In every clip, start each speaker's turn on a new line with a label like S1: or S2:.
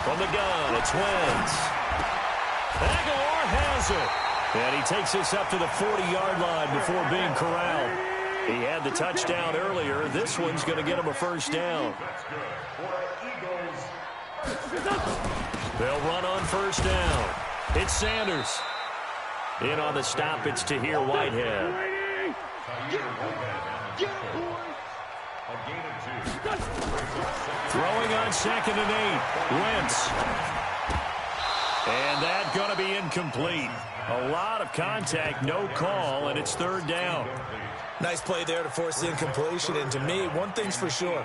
S1: From the gun, it's Wentz. Aguilar has it. And he takes this up to the 40-yard line before being corralled. He had the touchdown earlier. This one's going to get him a first down. They'll run on first down. It's Sanders. In on the stop, it's Tahir Whitehead. Throwing on 2nd and 8. Wentz. And that's going to be incomplete. A lot of contact, no call, and it's 3rd down.
S2: Nice play there to force the incompletion. And to me, one thing's for sure.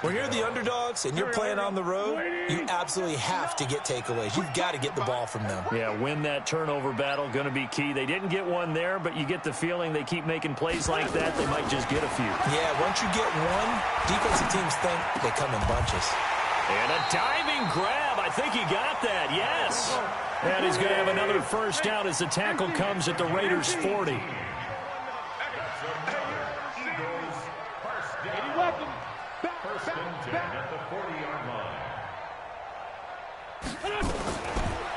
S2: When you're the underdogs and you're playing on the road, you absolutely have to get takeaways. You've got to get the ball from them.
S1: Yeah, win that turnover battle, going to be key. They didn't get one there, but you get the feeling they keep making plays like that, they might just get a few.
S2: Yeah, once you get one, defensive teams think they come in bunches.
S1: And a diving grab. I think he got that, yes. And he's going to have another first down as the tackle comes at the Raiders' 40.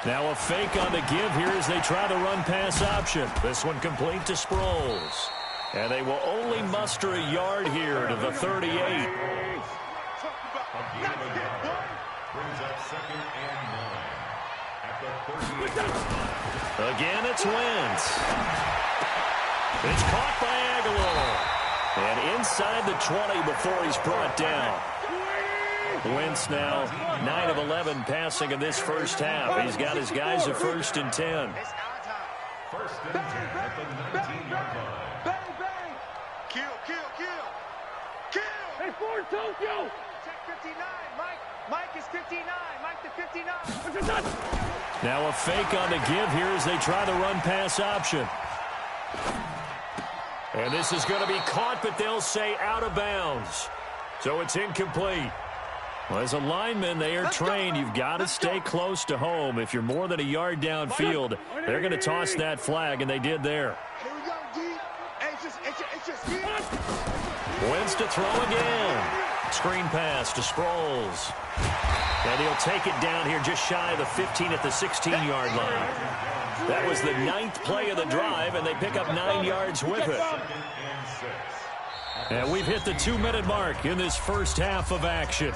S1: Now a fake on the give here as they try the run-pass option. This one complete to Sproles. And they will only muster a yard here to the 38. Again, it's Wentz. It's caught by Aguilar. And inside the 20 before he's brought down. Wentz now 9 of 11 passing in this first half. He's got his guys at 1st and 10.
S3: 1st and 10 at the 19-yard line. Kill. Hey, Ford, Tokyo. Check 59. Mike is 59. Mike to 59.
S1: Now a fake on the give here as they try the run-pass option. And this is going to be caught, but they'll say out of bounds. So it's incomplete. Well, as a lineman, they are trained. You've got to stay close to home. If you're more than a yard downfield, they're going to toss that flag, and they did there.
S3: Here we go, D. It's just
S1: Wentz to throw again. Screen pass to Sproles. And he'll take it down here just shy of the 15 at the 16-yard line. That was the 9th play of the drive, and they pick up 9 yards with it. And we've hit the 2-minute mark in this first half of action.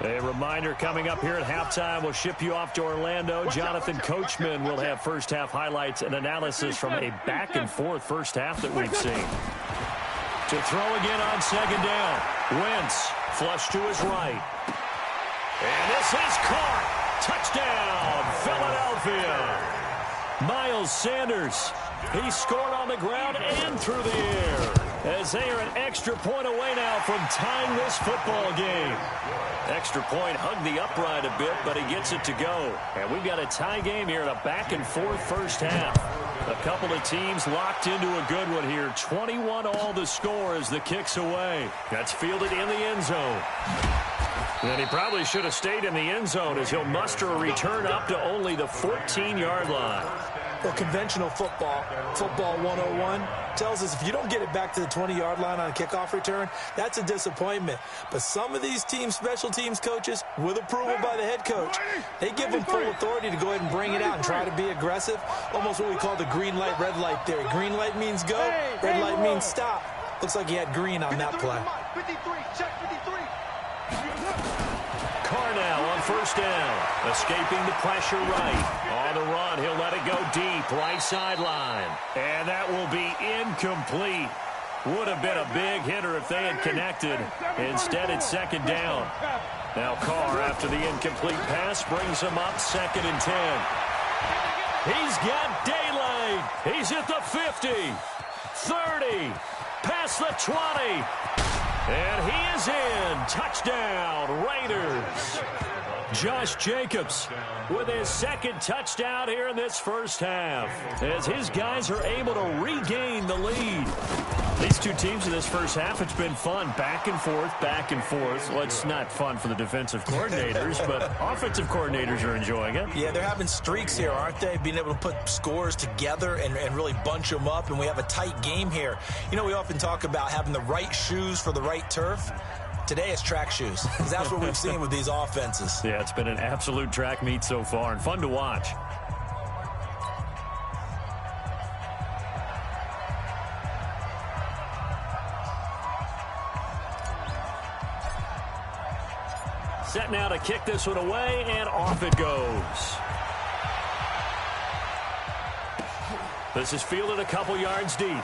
S1: A reminder coming up here at halftime. We'll ship you off to Orlando. Jonathan Coachman will have first half highlights and analysis from a back-and-forth first half that we've seen. To throw again on 2nd down. Wentz flush to his right. And this is caught. Touchdown, Philadelphia. Miles Sanders. He scored on the ground and through the air. As they are an extra point away now from tying this football game. Extra point hugged the upright a bit, but he gets it to go. And we've got a tie game here in a back-and-forth first half. A couple of teams locked into a good one here. 21-all the score as the kick's away. That's fielded in the end zone. And he probably should have stayed in the end zone as he'll muster a return up to only the 14-yard line.
S2: Well, conventional football 101, tells us if you don't get it back to the 20-yard line on a kickoff return, that's a disappointment. But some of these teams, special teams coaches, with approval by the head coach, they give them full authority to go ahead and bring it out and try to be aggressive. Almost what we call the green light, red light theory. Green light means go, red light means stop. Looks like he had green on that play.
S3: 53, check 53.
S1: Carr now on first down. Escaping the pressure right. On the run, he'll let it go deep. Right sideline. And that will be incomplete. Would have been a big hitter if they had connected. Instead, it's 2nd down. Now Carr, after the incomplete pass, brings him up 2nd and 10. He's got daylight. He's at the 50. 30. Past the 20. And he is in. Touchdown, Raiders. Josh Jacobs with his 2nd touchdown here in this first half as his guys are able to regain the lead. These two teams in this first half, it's been fun. Back and forth, back and forth. Well, it's not fun for the defensive coordinators, but offensive coordinators are enjoying it.
S2: Yeah, they're having streaks here, aren't they? Being able to put scores together and really bunch them up, and we have a tight game here. You know, we often talk about having the right shoes for the right turf. Today it's track shoes, because that's what we've seen with these offenses.
S1: Yeah, it's been an absolute track meet so far, and fun to watch. Set now to kick this one away, and off it goes. This is fielded a couple yards deep.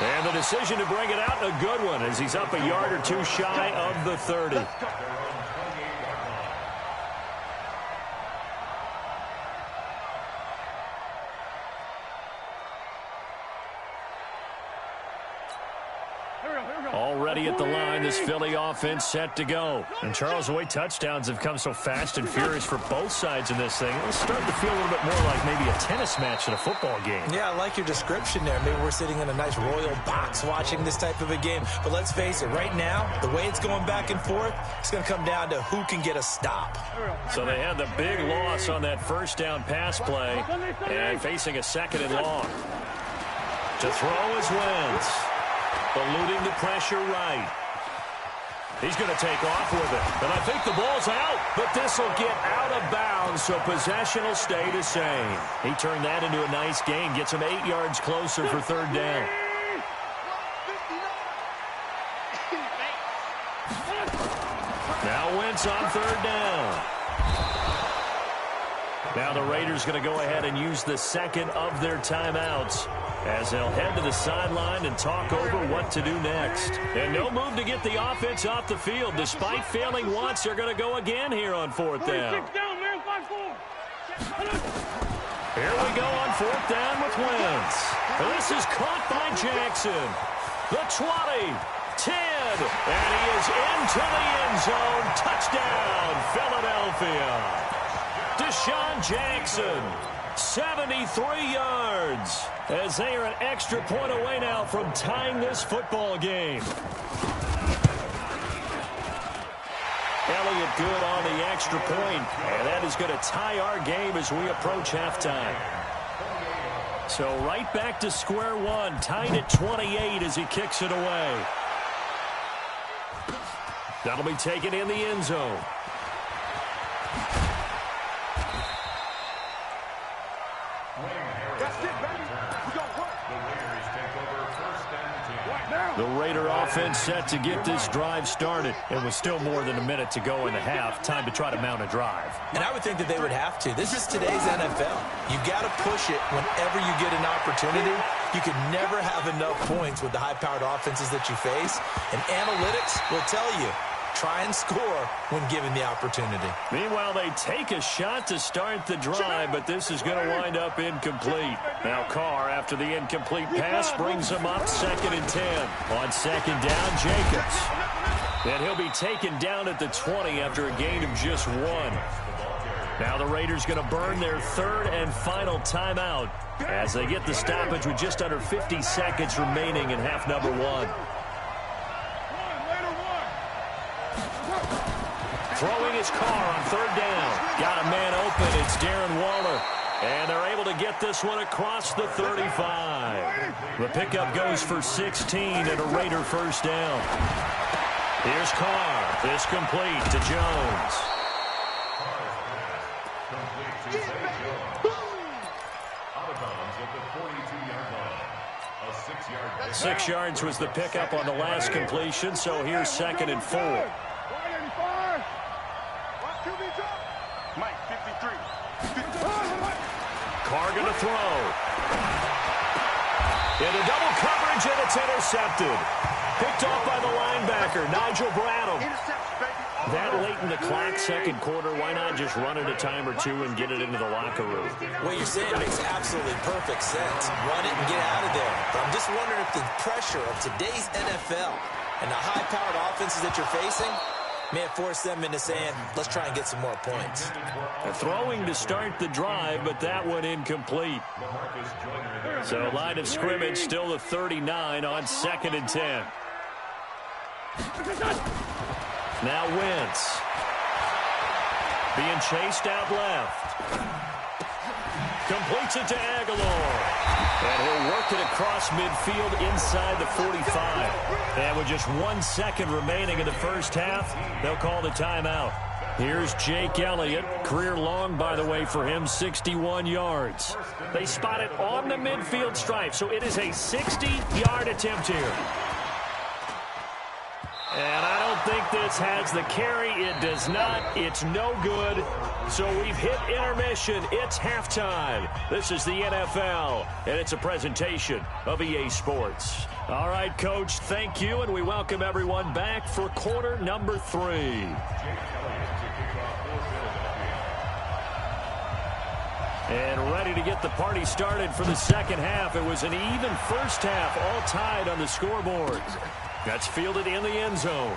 S1: And the decision to bring it out, a good one, as he's up a yard or two shy of the 30. Already at the line, this Philly offense set to go. And Charles, the way touchdowns have come so fast and furious for both sides in this thing, it's starting to feel a little bit more like maybe a tennis match than a football game.
S2: Yeah, I like your description there. Maybe we're sitting in a nice royal box watching this type of a game. But let's face it, right now, the way it's going back and forth, it's going to come down to who can get a stop.
S1: So they had the big loss on that first down pass play, and facing a second and long. To throw is Wentz. Eluding the pressure right. He's going to take off with it. And I think the ball's out, but this will get out of bounds, so possession will stay the same. He turned that into a nice gain, gets him 8 yards closer for third down. Now Wentz on third down. Now the Raiders going to go ahead and use the second of their timeouts, as they'll head to the sideline and talk over what to do next. And no move to get the offense off the field. Despite failing once, they're going to go again here on fourth down. Here we go on fourth down with Wentz. This is caught by Jackson. The 20, 10, and he is into the end zone. Touchdown, Philadelphia. Deshaun Jackson, 73 yards, as they are an extra point away now from tying this football game. Elliott good on the extra point, and that is going to tie our game as we approach halftime. So right back to square one, tied at 28 as he kicks it away. That'll be taken in the end zone. The Raider offense set to get this drive started. It was still more than a minute to go in the half. Time to try to mount a drive.
S2: And I would think that they would have to. This is today's NFL. You've got to push it whenever you get an opportunity. You can never have enough points with the high-powered offenses that you face. And analytics will tell you, try and score when given the opportunity.
S1: Meanwhile, they take a shot to start the drive, but this is going to wind up incomplete. Now Carr, after the incomplete pass, brings him up 2nd and 10. On second down, Jacobs. And he'll be taken down at the 20 after a gain of just 1. Now the Raiders going to burn their third and final timeout as they get the stoppage with just under 50 seconds remaining in half number 1. Throwing his Carr on third down. Got a man open. It's Darren Waller. And they're able to get this one across the 35. The pickup goes for 16 and a Raider first down. Here's Carr. This complete to Jones. 6 yards was the pickup on the last completion, so here's 2nd and 4.
S3: Mike, 53.
S1: Carr going to throw. Into double coverage, and it's intercepted. Picked off by the linebacker, Nigel Bradham. That late in the clock, second quarter, why not just run it a time or two and get it into the locker room?
S2: What you're saying makes absolutely perfect sense. Run it and get out of there. But I'm just wondering if the pressure of today's NFL and the high-powered offenses that you're facing, May have forced them into saying, let's try and get some more points.
S1: Throwing to start the drive, but that one incomplete. So line of scrimmage still the 39 on 2nd and 10. Now Wentz. Being chased out left. Completes it to Aguilar. And he'll work it across midfield inside the 45. And with just 1 second remaining in the first half, they'll call the timeout. Here's Jake Elliott. Career long, by the way, for him, 61 yards. They spot it on the midfield stripe, so it is a 60-yard attempt here. And I don't think this has the carry. It does not. It's no good. So we've hit intermission. It's halftime. This is the NFL, and it's a presentation of EA Sports. All right, Coach, thank you, and we welcome everyone back for quarter number 3. And ready to get the party started for the second half. It was an even first half, all tied on the scoreboard. That's fielded in the end zone.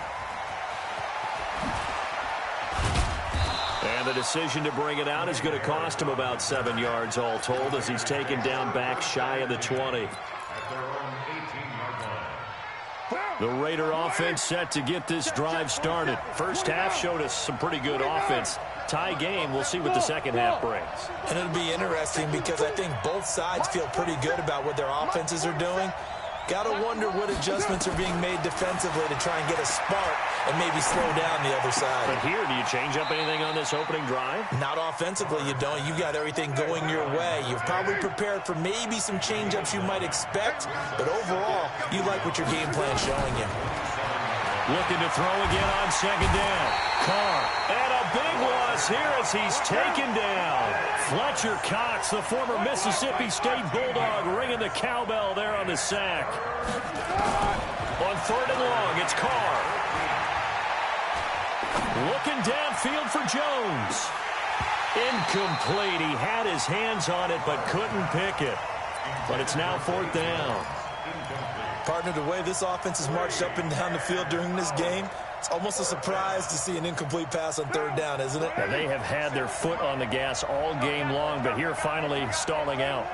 S1: And the decision to bring it out is going to cost him about 7 yards all told as he's taken down back shy of the 20. The Raider offense set to get this drive started. First half showed us some pretty good offense. Tie game. We'll see what the second half brings.
S2: And it'll be interesting because I think both sides feel pretty good about what their offenses are doing. Got to wonder what adjustments are being made defensively to try and get a spark and maybe slow down the other side.
S1: But here, do you change up anything on this opening drive?
S2: Not offensively, you don't. You got everything going your way. You've probably prepared for maybe some change-ups you might expect, but overall, you like what your game plan's showing you.
S1: Looking to throw again on second down. Carr. And a big loss here as he's taken down. Fletcher Cox, the former Mississippi State Bulldog, ringing the cowbell there on the sack. On 3rd and long, it's Carr. Looking downfield for Jones. Incomplete. He had his hands on it but couldn't pick it. But it's now 4th down.
S2: Partner, the way this offense has marched up and down the field during this game, it's almost a surprise to see an incomplete pass on 3rd down, isn't it?
S1: Now, they have had their foot on the gas all game long, but here finally stalling out.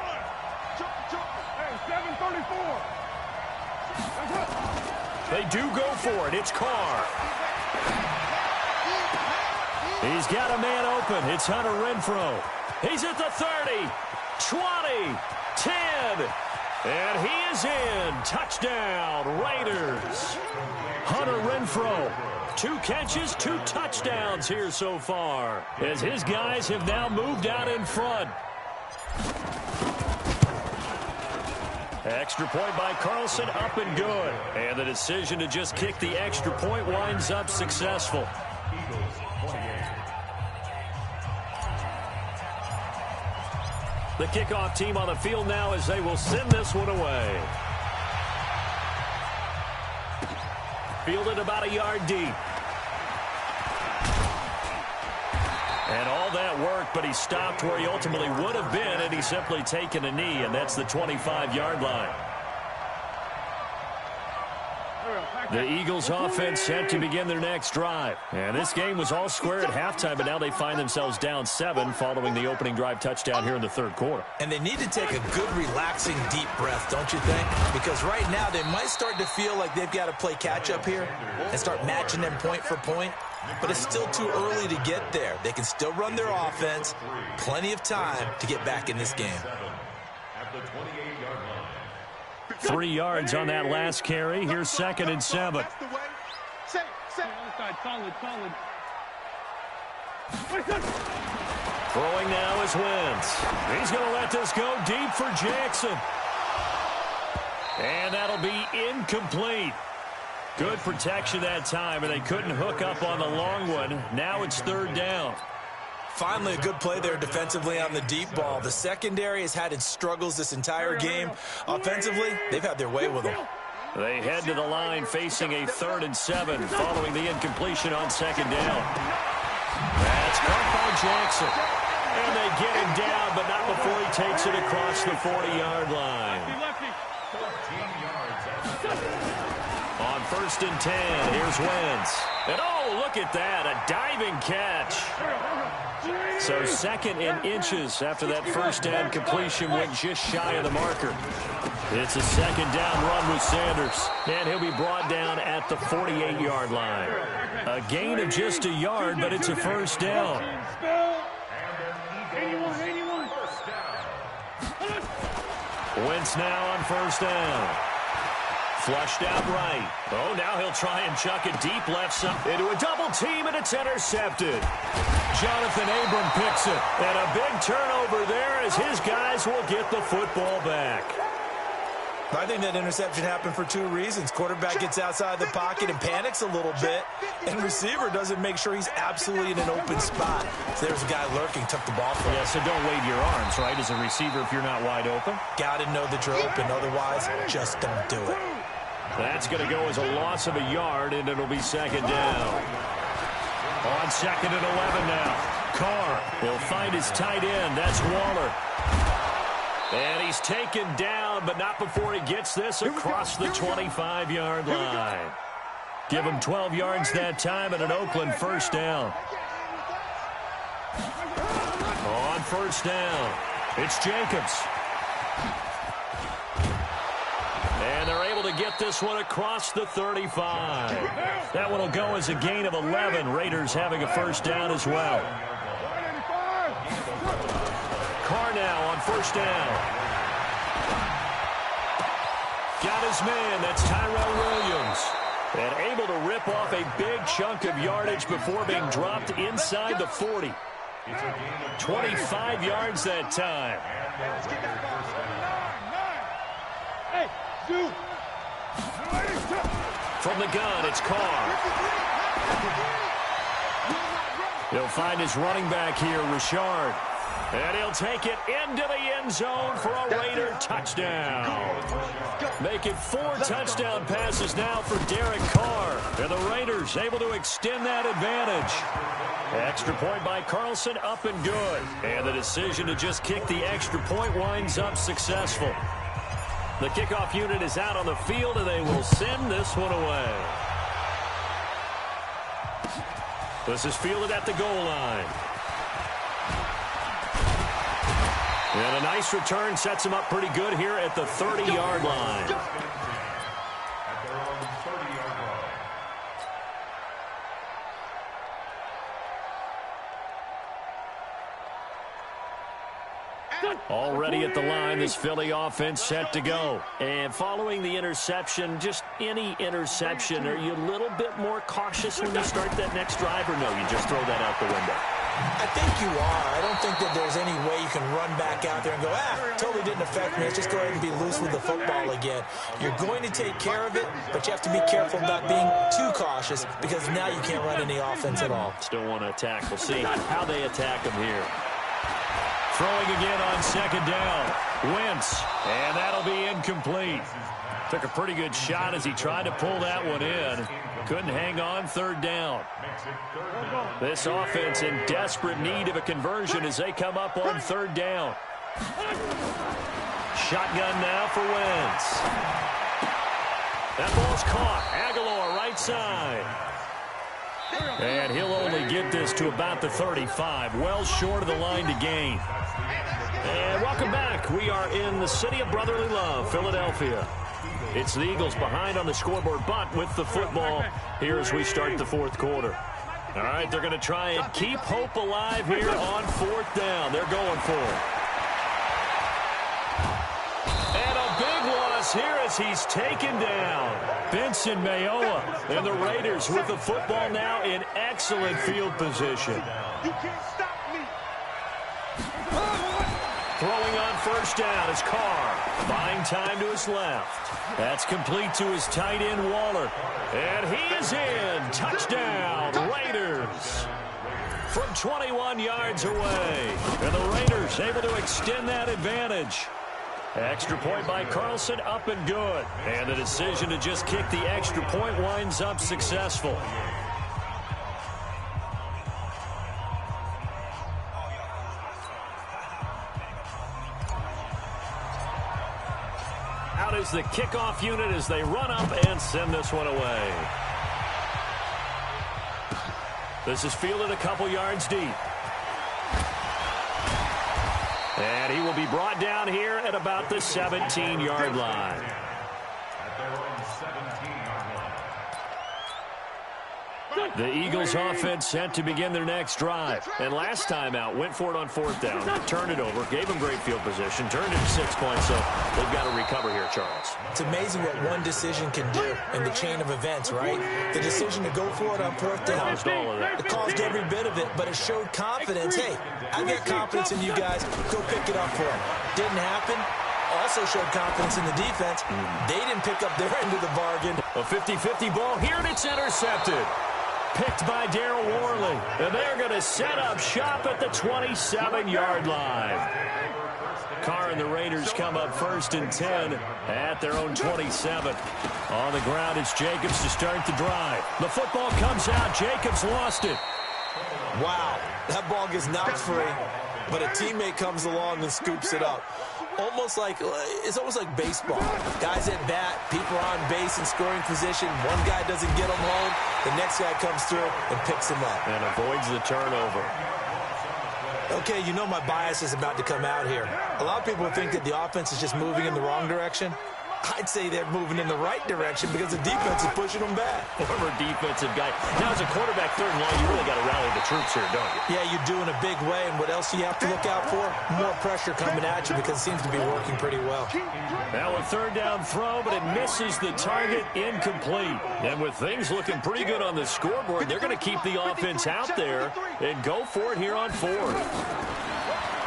S1: They do go for it. It's Carr. He's got a man open. It's Hunter Renfrow. He's at the 30, 20, 10. And he is in. Touchdown, Raiders. Hunter Renfrow, 2 catches, 2 touchdowns here so far, as his guys have now moved out in front. Extra point by Carlson, up and good. And the decision to just kick the extra point winds up successful. The kickoff team on the field now as they will send this one away. Fielded about a yard deep. And all that work, but he stopped where he ultimately would have been, and he's simply taken a knee, and that's the 25-yard line. The Eagles offense set to begin their next drive. And this game was all square at halftime, but now they find themselves down 7 following the opening drive touchdown here in the 3rd quarter.
S2: And they need to take a good, relaxing, deep breath, don't you think? Because right now they might start to feel like they've got to play catch-up here and start matching them point for point. But it's still too early to get there. They can still run their offense. Plenty of time to get back in this game.
S1: 3 yards on that last carry. Here's 2nd and 7. Throwing now is Wentz. He's going to let this go deep for Jackson. And that'll be incomplete. Good protection that time, and they couldn't hook up on the long one. Now it's 3rd down.
S2: Finally, a good play there defensively on the deep ball. The secondary has had its struggles this entire game. Offensively, they've had their way with them.
S1: They head to the line facing a 3rd and 7 following the incompletion on 2nd down. That's caught by Jackson. And they get him down, but not before he takes it across the 40-yard line. On 1st 1st and 10. Here's Wentz. And oh, look at that, a diving catch. So 2nd and inches after that first down completion went just shy of the marker. It's a 2nd down run with Sanders. And he'll be brought down at the 48-yard line. A gain of just a yard, but it's a 1st down. Wentz now on 1st down. Flushed out right. Oh, now he'll try and chuck it deep left side into a double team, and it's intercepted. Jonathan Abram picks it. And a big turnover there as his guys will get the football back.
S2: I think that interception happened for 2 reasons. Quarterback gets outside the pocket and panics a little bit, and receiver doesn't make sure he's absolutely in an open spot. So there's a guy lurking, took the ball from him.
S1: Yeah, so don't wave your arms, right, as a receiver if you're not wide open.
S2: Got to know that you're open. Otherwise, just don't do it.
S1: That's going to go as a loss of a yard, and it'll be 2nd down. On 2nd and 11 now. Carr will find his tight end. That's Waller. And he's taken down, but not before he gets this across the 25-yard line. Give him 12 yards that time and an Oakland 1st down. On 1st down, it's Jacobs. And they're able to get this one across the 35. That one will go as a gain of 11. Raiders having a 1st down as well. Carr now on 1st down. Got his man. That's Tyrell Williams. And able to rip off a big chunk of yardage before being dropped inside the 40. 25 yards that time. From the gun, it's Carr. He'll find his running back here, Richard. And he'll take it into the end zone for a Raider touchdown. Make it 4 touchdown passes now for Derek Carr. And the Raiders able to extend that advantage. Extra point by Carlson, up and good. And the decision to just kick the extra point winds up successful. The kickoff unit is out on the field, and they will send this one away. This is fielded at the goal line. And a nice return sets him up pretty good here at the 30-yard line. Already at the line, this Philly offense set to go. And following the interception, just any interception, are you a little bit more cautious when you start that next drive, or no, you just throw that out the window?
S2: I think you are. I don't think that there's any way you can run back out there and go, totally didn't affect me. Let's just go ahead and be loose with the football again. You're going to take care of it, but you have to be careful about being too cautious because now you can't run any offense at all.
S1: Still want to attack. We'll see how they attack him here. Throwing again on 2nd down. Wentz, and that'll be incomplete. Took a pretty good shot as he tried to pull that one in. Couldn't hang on 3rd down. This offense in desperate need of a conversion as they come up on 3rd down. Shotgun now for Wentz. That ball's caught. Aguilar right side. And he'll only get this to about the 35. Well short of the line to gain. And welcome back. We are in the city of brotherly love, Philadelphia. It's the Eagles behind on the scoreboard, but with the football here as we start the 4th quarter. All right, they're going to try and keep hope alive here on 4th down. They're going for it. And a big loss here as he's taken down. Benson Mayoa and the Raiders with the football now in excellent field position.
S3: You can't stop me.
S1: Throwing on 1st down is Carr. Buying time to his left. That's complete to his tight end, Waller. And he is in. Touchdown, Raiders. From 21 yards away. And the Raiders able to extend that advantage. Extra point by Carlson, up and good. And the decision to just kick the extra point winds up successful. Out is the kickoff unit as they run up and send this one away. This is fielded a couple yards deep. And he will be brought down here at about the 17-yard line. The Eagles offense set to begin their next drive. And last time out, went for it on fourth down, turned it over, gave them great field position, turned it 6 points, so they've got to recover here, Charles.
S2: It's amazing what one decision can do in the chain of events, right? The decision to go for it on fourth down.
S1: Caused all of that.
S2: It caused every bit of it, but it showed confidence. Hey, I got confidence in you guys. Go pick it up for them. Didn't happen. Also showed confidence in the defense. They didn't pick up their end of the bargain.
S1: A 50-50 ball here, and it's intercepted. Picked by Darryl Worley. And they're going to set up shop at the 27-yard line. Carr and the Raiders come up 1st and 10 at their own 27. On the ground, it's Jacobs to start the drive. The football comes out. Jacobs lost it.
S2: Wow, that ball gets knocked free, but a teammate comes along and scoops it up. It's almost like baseball. Guys at bat, people are on base in scoring position. One guy doesn't get them home. The next guy comes through and picks him up.
S1: And avoids the turnover.
S2: Okay, you know my bias is about to come out here. A lot of people think that the offense is just moving in the wrong direction. I'd say they're moving in the right direction because the defense is pushing them back.
S1: Former defensive guy. Now, as a quarterback, third and long, you really got to rally the troops here, don't you?
S2: Yeah, you do in a big way. And what else do you have to look out for? More pressure coming at you because it seems to be working pretty well.
S1: Now a third down throw, but it misses the target, incomplete. And with things looking pretty good on the scoreboard, they're going to keep the offense out there and go for it here on fourth.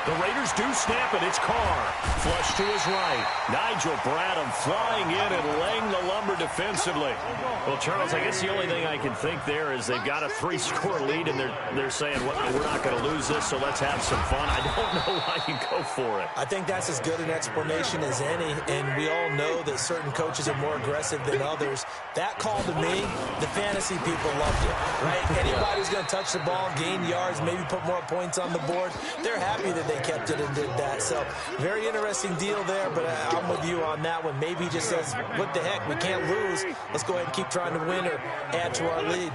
S1: The Raiders do snap it. It's Carr. Flush to his right. Nigel Bradham flying in and laying the lumber defensively. Well, Charles, I guess the only thing I can think there is they've got a 3-score lead, and they're saying, well, we're not going to lose this, so let's have some fun. I don't know why you go for it.
S2: I think that's as good an explanation as any, and we all know that certain coaches are more aggressive than others. That call to me, the fantasy people loved it, right? Anybody who's going to touch the ball, gain yards, maybe put more points on the board, they're happy that they kept it and did that. So very interesting deal there, but I'm with you on that one. Maybe he just says, what the heck, we can't lose. Let's go ahead and keep trying to win or add to our lead.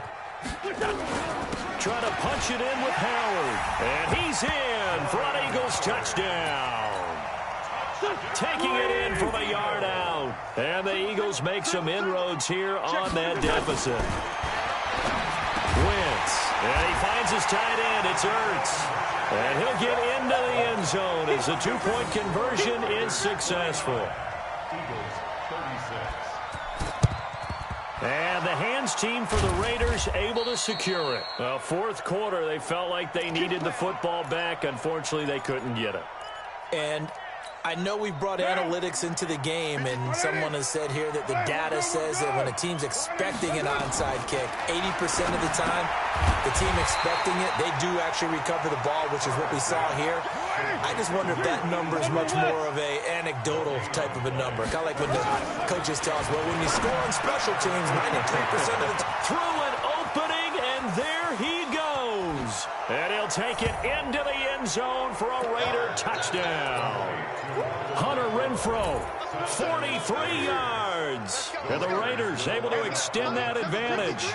S1: Trying to punch it in with Howard. And he's in for an Eagles touchdown. Taking it in from a yard out. And the Eagles make some inroads here on that deficit. Wentz. And he finds his tight end. It's Ertz. And he'll get into the end zone as the 2-point conversion is successful. And the hands team for the Raiders able to secure it. Well, fourth quarter, they felt like they needed the football back. Unfortunately, they couldn't get it.
S2: And I know we've brought analytics into the game, and someone has said here that the data says that when a team's expecting an onside kick, 80% of the time, the team expecting it, they do actually recover the ball, which is what we saw here. I just wonder if that number is much more of a anecdotal type of a number. Kind of like when the coaches tell us, well, when you score on special teams, 93% of the time.
S1: Through an opening, and there he goes. And he'll take it into the end zone for a Raider touchdown. Hunter Renfrow, 43 yards. And the Raiders able to extend that advantage.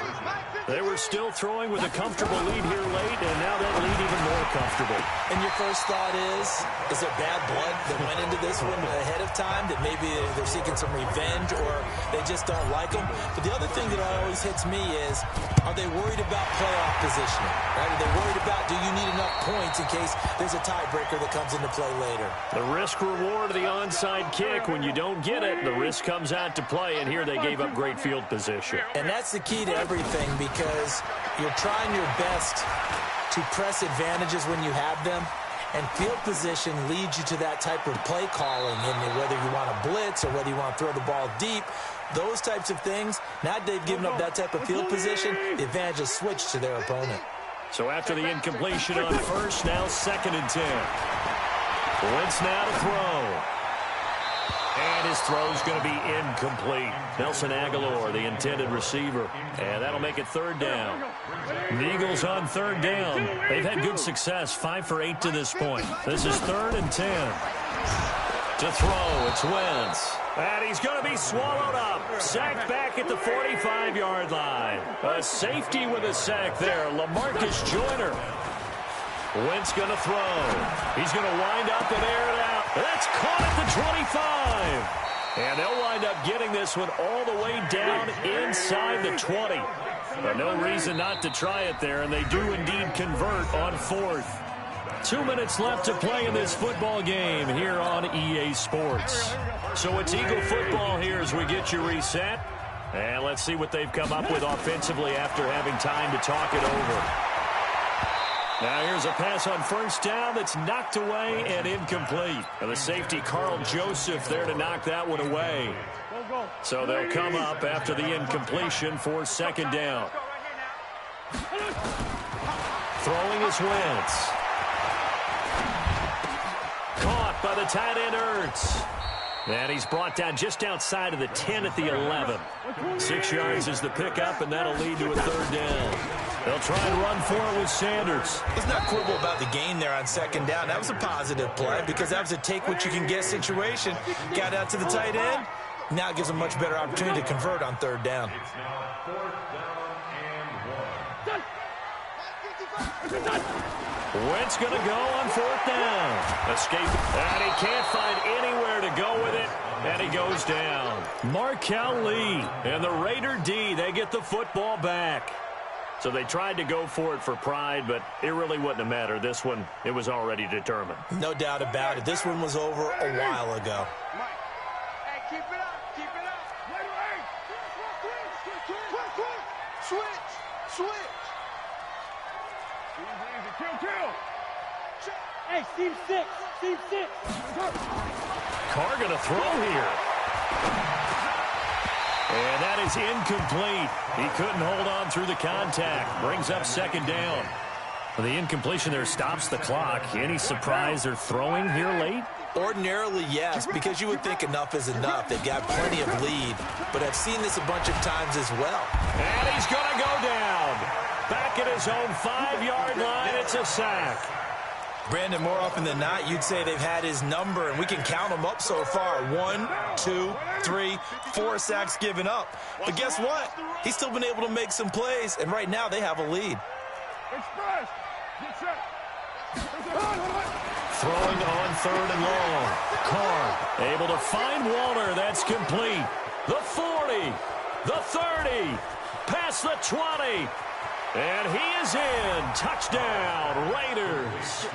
S1: They were still throwing with a comfortable lead here late, and now that lead even more comfortable.
S2: And your first thought is there bad blood that went into this one ahead of time, that maybe they're seeking some revenge or they just don't like them? But the other thing that always hits me is, are they worried about playoff positioning? Right? Are they worried about, do you need enough points in case there's a tiebreaker that comes into play later?
S1: The risk-reward of the onside kick, when you don't get it, the risk comes out to play, and here they gave up great field position.
S2: And that's the key to everything, because you're trying your best to press advantages when you have them, and field position leads you to that type of play calling, and whether you want to blitz or whether you want to throw the ball deep, those types of things. Now they've given up that type of field position, the advantage is switched to their opponent.
S1: So after the incompletion on first, now 2nd and 10. Wentz now to throw. And his throw's going to be incomplete. Nelson Aguilar, the intended receiver. And that'll make it 3rd down. The Eagles on 3rd down. They've had good success, 5 for 8 to this point. This is 3rd and 10. To throw, it's Wentz. And he's going to be swallowed up. Sacked back at the 45-yard line. A safety with a sack there, LaMarcus Joyner. Wentz going to throw. He's going to wind up and air it out. That's caught at the 25. And they'll wind up getting this one all the way down inside the 20. But no reason not to try it there, and they do indeed convert on fourth. 2 minutes left to play in this football game here on EA Sports. So it's Eagle football here as we get you reset. And let's see what they've come up with offensively after having time to talk it over. Now here's a pass on first down that's knocked away and incomplete. And the safety, Carl Joseph, there to knock that one away. So they'll come up after the incompletion for second down. Throwing is Wentz. Caught by the tight end, Ertz. And he's brought down just outside of the 10 at the 11. 6 yards is the pickup, and that'll lead to a third down. They'll try and run for it with Sanders.
S2: Let's not quibble about the gain there on second down. That was a positive play because that was a take-what-you-can-get situation. Got out to the tight end. Now it gives them a much better opportunity to convert on third down.
S1: Wentz going to go on fourth down. Escape. And he can't find anywhere to go with it. And he goes down. Markel Lee and the Raider D, they get the football back. So they tried to go for it for pride, but it really wouldn't have mattered. This one, it was already determined.
S2: No doubt about it. This one was over a while ago.
S3: Hey, keep it up. Keep it up. Switch. Kill.
S4: Hey, Steve 6.
S1: Carr going to throw here. And that is incomplete. He couldn't hold on through the contact. Brings up second down. The incompletion there stops the clock. Any surprise they're throwing here late?
S2: Ordinarily, yes, because you would think enough is enough. They've got plenty of lead, but I've seen this a bunch of times as well.
S1: And he's going to go down. Back at his own 5-yard line, it's a sack.
S2: Brandon, more often than not, you'd say they've had his number, and we can count them up so far. 1, 2, 3, 4 sacks given up. But guess what? He's still been able to make some plays, and right now they have a lead.
S1: Throwing on third and long. Carr able to find Waller. That's complete. The 40, the 30, past the 20. And he is in. Touchdown, Raiders.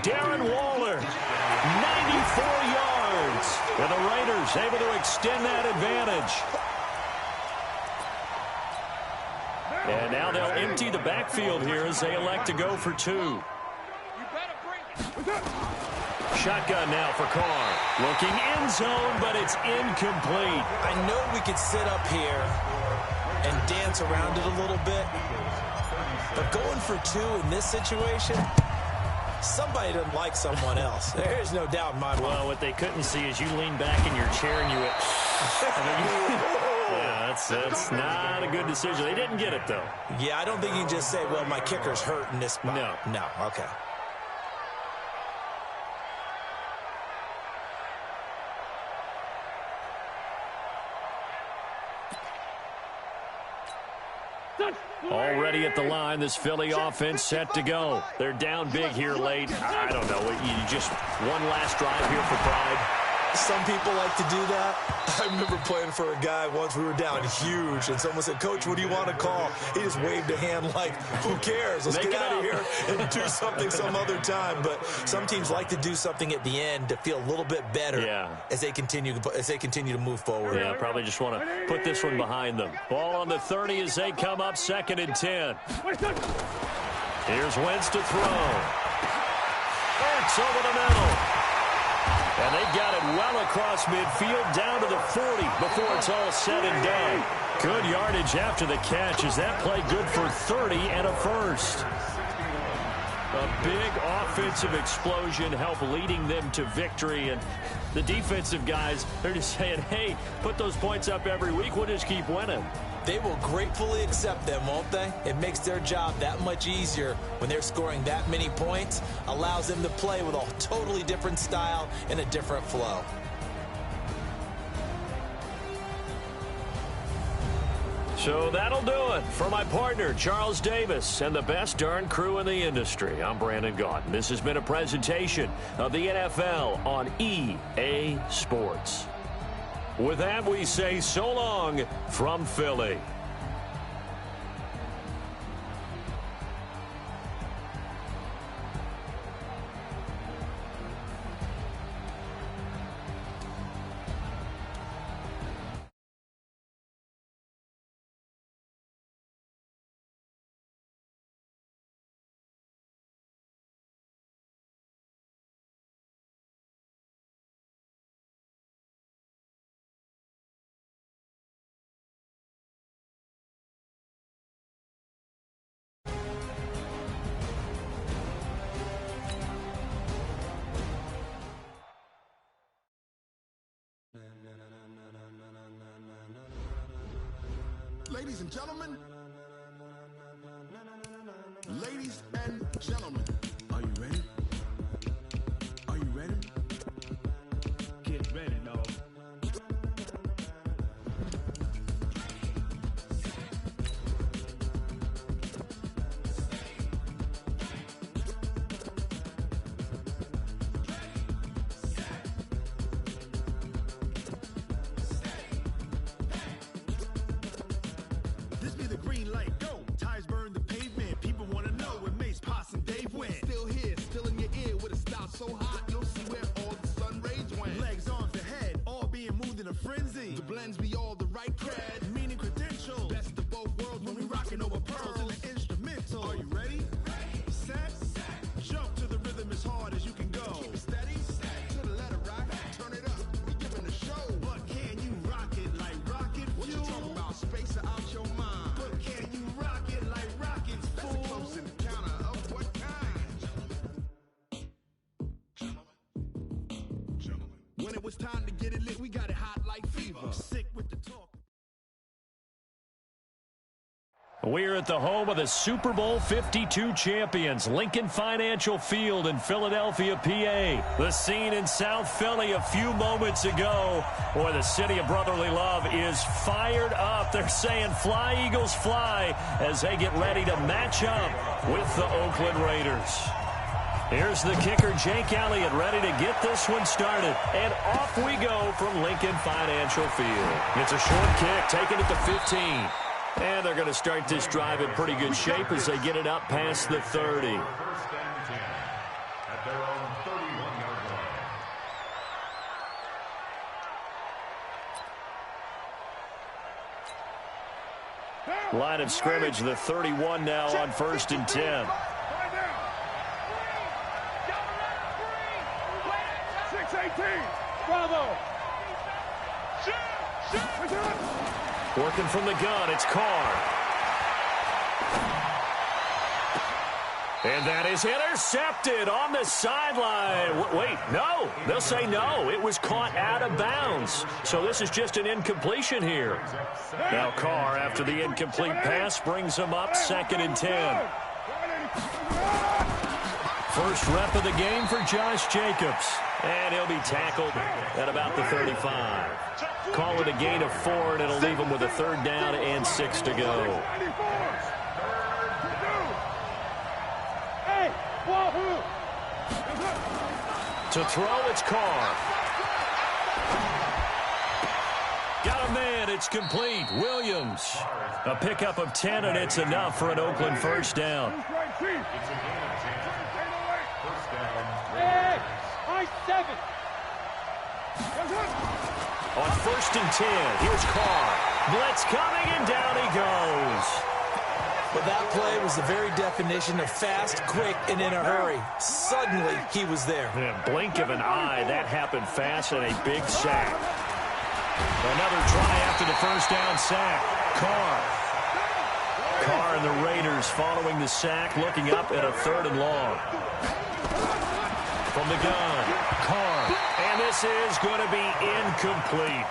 S1: Darren Waller, 94 yards. And the Raiders able to extend that advantage. And now they'll empty the backfield here as they elect to go for 2. Shotgun now for Carr. Looking end zone, but it's incomplete.
S2: I know we could sit up here and dance around it a little bit, but going for 2 in this situation, somebody doesn't like someone else. There's no doubt in my mind.
S1: Well, what they couldn't see is you lean back in your chair and you went, yeah, that's not a good decision. They didn't get it, though.
S2: Yeah, I don't think you can just say, well, my kicker's hurt in this spot. No, okay.
S1: Already at the line, this Philly offense set to go. They're down big here late. I don't know. You just one last drive here for pride.
S2: Some people like to do that. I remember playing for a guy once. We were down huge, and someone said, "Coach, what do you want to call?" He just waved a hand like, who cares? Let's get out of here and do something some other time. But some teams like to do something at the end to feel a little bit better as they continue to move forward.
S1: Yeah, probably just want to put this one behind them. Ball on the 30 as they come up 2nd and 10. Here's Wentz to throw. Ertz over the middle. And they've got it well across midfield down to the 40 before it's all said and done. Good yardage after the catch. Is that play good for 30 and a first? A big offensive explosion helped leading them to victory. And the defensive guys, they're just saying, hey, put those points up every week. We'll just keep winning.
S2: They will gratefully accept them, won't they? It makes their job that much easier when they're scoring that many points. Allows them to play with a totally different style and a different flow.
S1: So that'll do it for my partner, Charles Davis, and the best darn crew in the industry. I'm Brandon Gaudin. This has been a presentation of the NFL on EA Sports. With that, we say so long from Philly.
S5: Ladies and gentlemen, are you ready? Are you ready? Get ready, dog. This be the green light, go. Tires burn the pavement. People want to know where Mace, Poss, and Dave went. Still here, still in your ear with a style so hot, you'll see where all the sun rays went. Legs, arms, and head, all being moved in a frenzy. The blends be all the right cred, meaning credentials. Best of both worlds when we rockin' over pearls and the instrumental. Are you ready? Set. Jump to the rhythm as hard as you can go. Keep it steady, to the letter rock. Turn it up, we giving a show. But can you rock it like rocket fuel? What you talking about? Space it out your mind. But can you rock it like rockets, fool? That's a close encounter of what kind? Gentlemen. When it was time to get it lit, we got it hot like fever. Sick with the talk.
S1: We're at the home of the Super Bowl 52 champions, Lincoln Financial Field in Philadelphia, PA. The scene in South Philly a few moments ago, where the city of brotherly love is fired up. They're saying, fly, Eagles, fly, as they get ready to match up with the Oakland Raiders. Here's the kicker, Jake Elliott, ready to get this one started. And off we go from Lincoln Financial Field. It's a short kick, taken at the 15. And they're going to start this drive in pretty good shape as they get it up past the 30.
S6: First and 10 at their own 31-yard line.
S1: Line of scrimmage, the 31 now on 1st and 10.
S3: 6-18.
S4: Bravo.
S1: Working from the gun, it's Carr. And that is intercepted on the sideline. Wait, no. They'll say no. It was caught out of bounds. So this is just an incompletion here. Now Carr, after the incomplete pass, brings him up 2nd and 10. First rep of the game for Josh Jacobs. And he'll be tackled at about the 35. Call it a gain of 4, and it'll leave him with a 3rd down and 6 to go.
S4: Hey, wahoo!
S1: To throw, it's Carr. Got a man, it's complete. Williams. A pickup of 10, and it's enough for an Oakland first down.
S4: Hey, I 7.
S1: On 1st and 10, here's Carr. Blitz coming, and down he goes.
S2: But that play was the very definition of fast, quick, and in a hurry. Suddenly, he was there.
S1: In a blink of an eye, that happened fast, and a big sack. Another try after the first down sack. Carr Carr and the Raiders following the sack, looking up at a 3rd and long. From the gun, Carr, and this is going to be incomplete.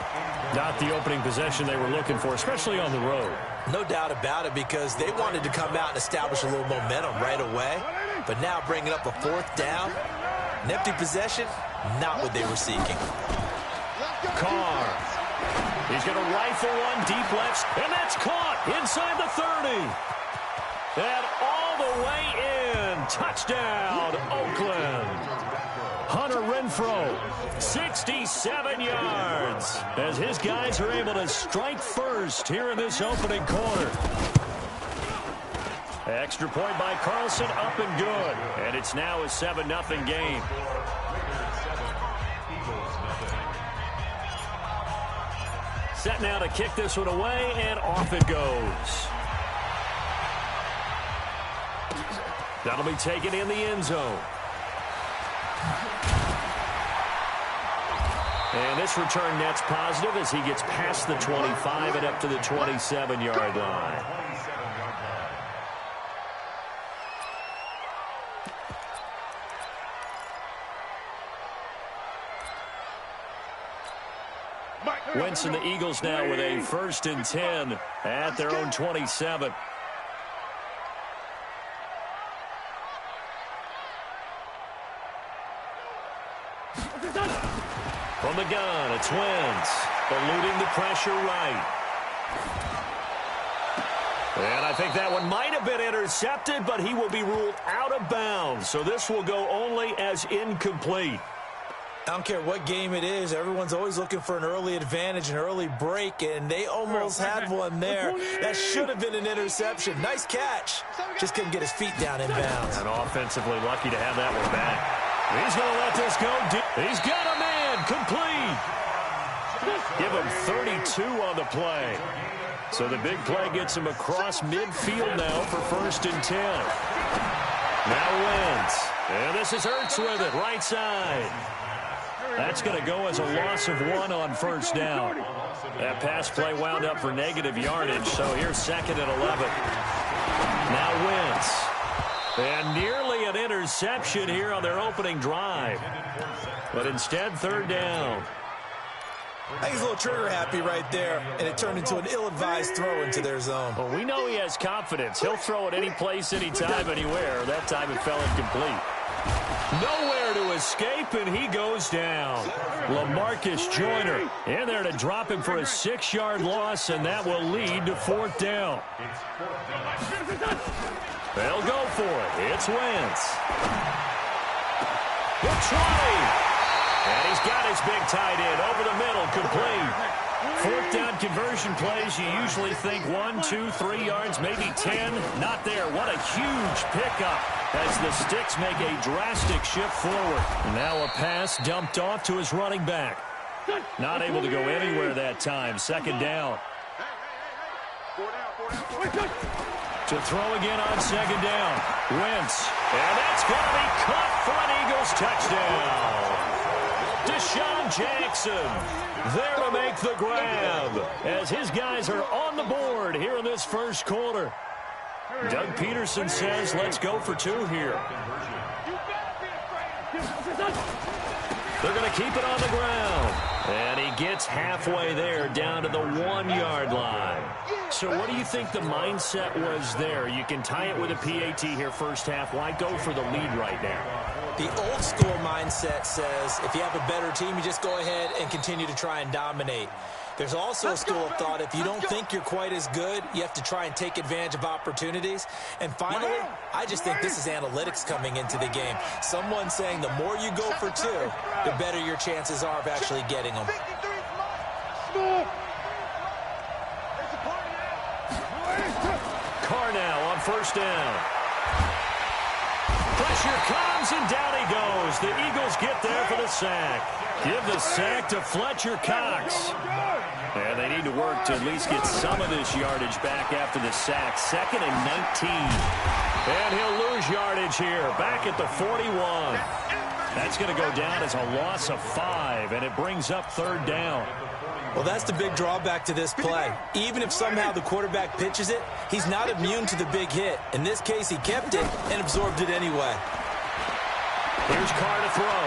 S1: Not the opening possession they were looking for, especially on the road.
S2: No doubt about it, because they wanted to come out and establish a little momentum right away. But now bringing up a 4th down, an empty possession, not what they were seeking.
S1: Carr. He's going to rifle one deep left, and that's caught inside the 30. And all the way in. Touchdown, Oakland. Hunter Renfrow, 67 yards, as his guys are able to strike first here in this opening quarter. Extra point by Carlson, up and good. And it's now a 7-0 game. Set now to kick this one away, and off it goes. That'll be taken in the end zone. And this return net's positive as he gets past the 25 and up to the 27-yard line. Wentz and the Eagles now with a 1st and 10 at their own 27. From the gun, it's Wentz, eluding the pressure right. And I think that one might have been intercepted, but he will be ruled out of bounds. So this will go only as incomplete.
S2: I don't care what game it is. Everyone's always looking for an early advantage, an early break, and they almost had one there. That should have been an interception. Nice catch. Just couldn't get his feet down in bounds.
S1: And offensively lucky to have that one back. He's going to let this go deep. He's got a man complete. Give him 32 on the play. So the big play gets him across midfield now for 1st and 10. Now Wentz. And this is Ertz with it, right side. That's going to go as a loss of 1 on 1st down. That pass play wound up for negative yardage, so here's 2nd and 11. Now Wentz. And nearly an interception here on their opening drive. But instead, 3rd down.
S2: I think he's a little trigger happy right there, and it turned into an ill-advised throw into their zone.
S1: Well, we know he has confidence. He'll throw it any place, anytime, anywhere. That time it fell incomplete. Nowhere to escape, and he goes down. LaMarcus Joyner in there to drop him for a 6-yard loss, and that will lead to 4th down. They'll go for it. It's Wentz. The 20. And he's got his big tight end over the middle, complete. 4th down conversion plays, you usually think 1, 2, 3 yards, maybe 10. Not there. What a huge pickup as the Sticks make a drastic shift forward. Now a pass dumped off to his running back. Not able to go anywhere that time. 2nd down. To throw again on 2nd down. Wentz. And that's going to be caught for an Eagles touchdown. Deshaun Jackson there to make the grab as his guys are on the board here in this 1st quarter. Doug Peterson says, let's go for 2 here. They're going to keep it on the ground. And he gets halfway there down to the 1-yard line. So what do you think the mindset was there? You can tie it with a PAT here 1st half. Why go for the lead right now?
S2: The old school mindset says if you have a better team, you just go ahead and continue to try and dominate. There's also a school of thought, if you don't think you're quite as good, you have to try and take advantage of opportunities. And finally, I just think this is analytics coming into the game. Someone saying the more you go for 2, the better your chances are of actually getting them.
S1: Carr now on 1st down. Pressure comes, and down he goes. The Eagles get there for the sack. Give the sack to Fletcher Cox. And they need to work to at least get some of this yardage back after the sack. 2nd and 19. And he'll lose yardage here, back at the 41. That's going to go down as a loss of 5, and it brings up 3rd down.
S2: Well, that's the big drawback to this play. Even if somehow the quarterback pitches it, he's not immune to the big hit. In this case, he kept it and absorbed it anyway.
S1: Here's Carr to throw.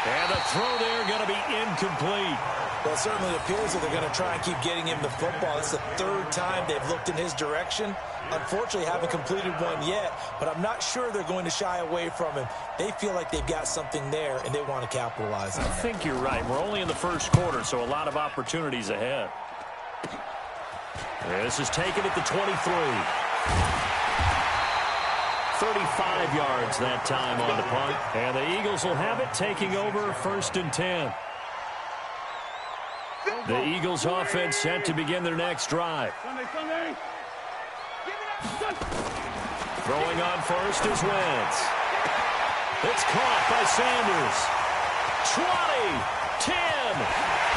S1: And the throw there going to be incomplete.
S2: Well, it certainly appears that they're going to try and keep getting him the football. It's the third time they've looked in his direction. Unfortunately, haven't completed one yet, but I'm not sure they're going to shy away from him. They feel like they've got something there, and they want to capitalize on it.
S1: I think you're right. We're only in the first quarter, so a lot of opportunities ahead. This is taken at the 23. 35 yards that time on the punt. And the Eagles will have it, taking over 1st and 10. The Eagles offense set to begin their next drive. Throwing on first is Wentz. It's caught by Sanders. 20, 10,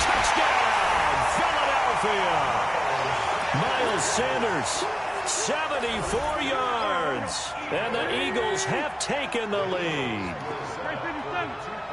S1: touchdown, Philadelphia. Miles Sanders, 74 yards. And the Eagles have taken the lead.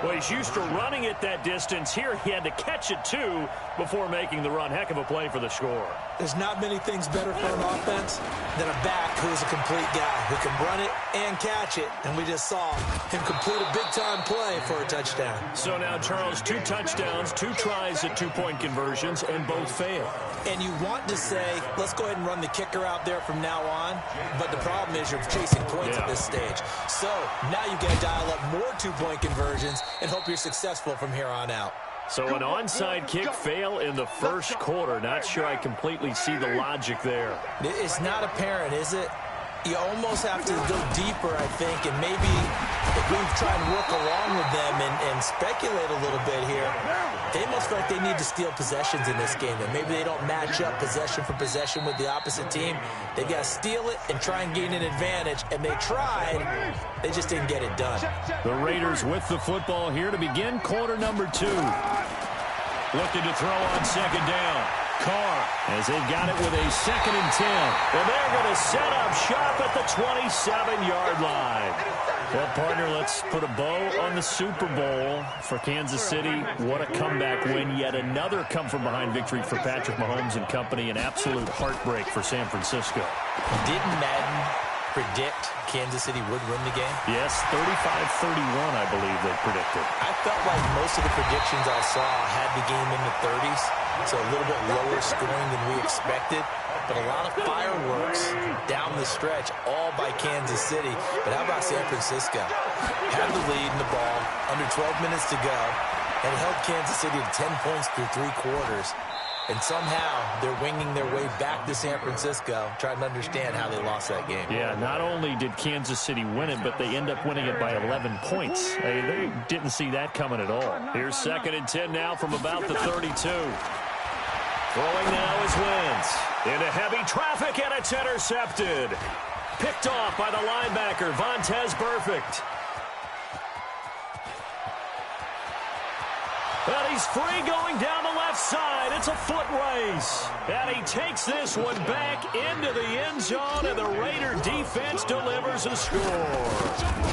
S1: Well, he's used to running it that distance. Here he had to catch it, too, before making the run. Heck of a play for the score.
S2: There's not many things better for an offense than a back who's a complete guy who can run it and catch it. And we just saw him complete a big-time play for a touchdown.
S1: So now, Charles, 2 touchdowns, 2 tries at 2-point conversions, and both failed.
S2: And you want to say, let's go ahead and run the kicker out there from now on. But the problem is you're chasing points at this stage. So now you've got to dial up more 2-point conversions and hope you're successful from here on out.
S1: So an onside kick fail in the first quarter. Not sure I completely see the logic there.
S2: It's not apparent, is it? You almost have to go deeper, I think, and maybe if we try and work along with them and speculate a little bit here, they must feel like they need to steal possessions in this game, and maybe they don't match up possession for possession with the opposite team. They've got to steal it and try and gain an advantage, and they tried. They just didn't get it done.
S1: The Raiders with the football here to begin quarter number 2. Looking to throw on 2nd down. Carr, as they've got it with a 2nd and 10. And they're going to set up shop at the 27-yard line. Well, partner, let's put a bow on the Super Bowl for Kansas City. What a comeback win. Yet another come-from-behind victory for Patrick Mahomes and company. An absolute heartbreak for San Francisco.
S2: Didn't Madden predict Kansas City would win the game?
S1: Yes, 35-31, I believe they predicted.
S2: I felt like most of the predictions I saw had the game in the 30s, so a little bit lower scoring than we expected. But a lot of fireworks down the stretch, all by Kansas City. But how about San Francisco? Had the lead in the ball, under 12 minutes to go, and held Kansas City to 10 points through 3 quarters. And somehow they're winging their way back to San Francisco, trying to understand how they lost that game.
S1: Yeah, not only did Kansas City win it, but they end up winning it by 11 points. They didn't see that coming at all. Here's 2nd and 10 now from about the 32. Throwing now is Wentz. Into heavy traffic, and it's intercepted. Picked off by the linebacker, Vontaze Burfict. And he's free going down the left side. It's a foot race. And he takes this one back into the end zone, and the Raider defense delivers a score.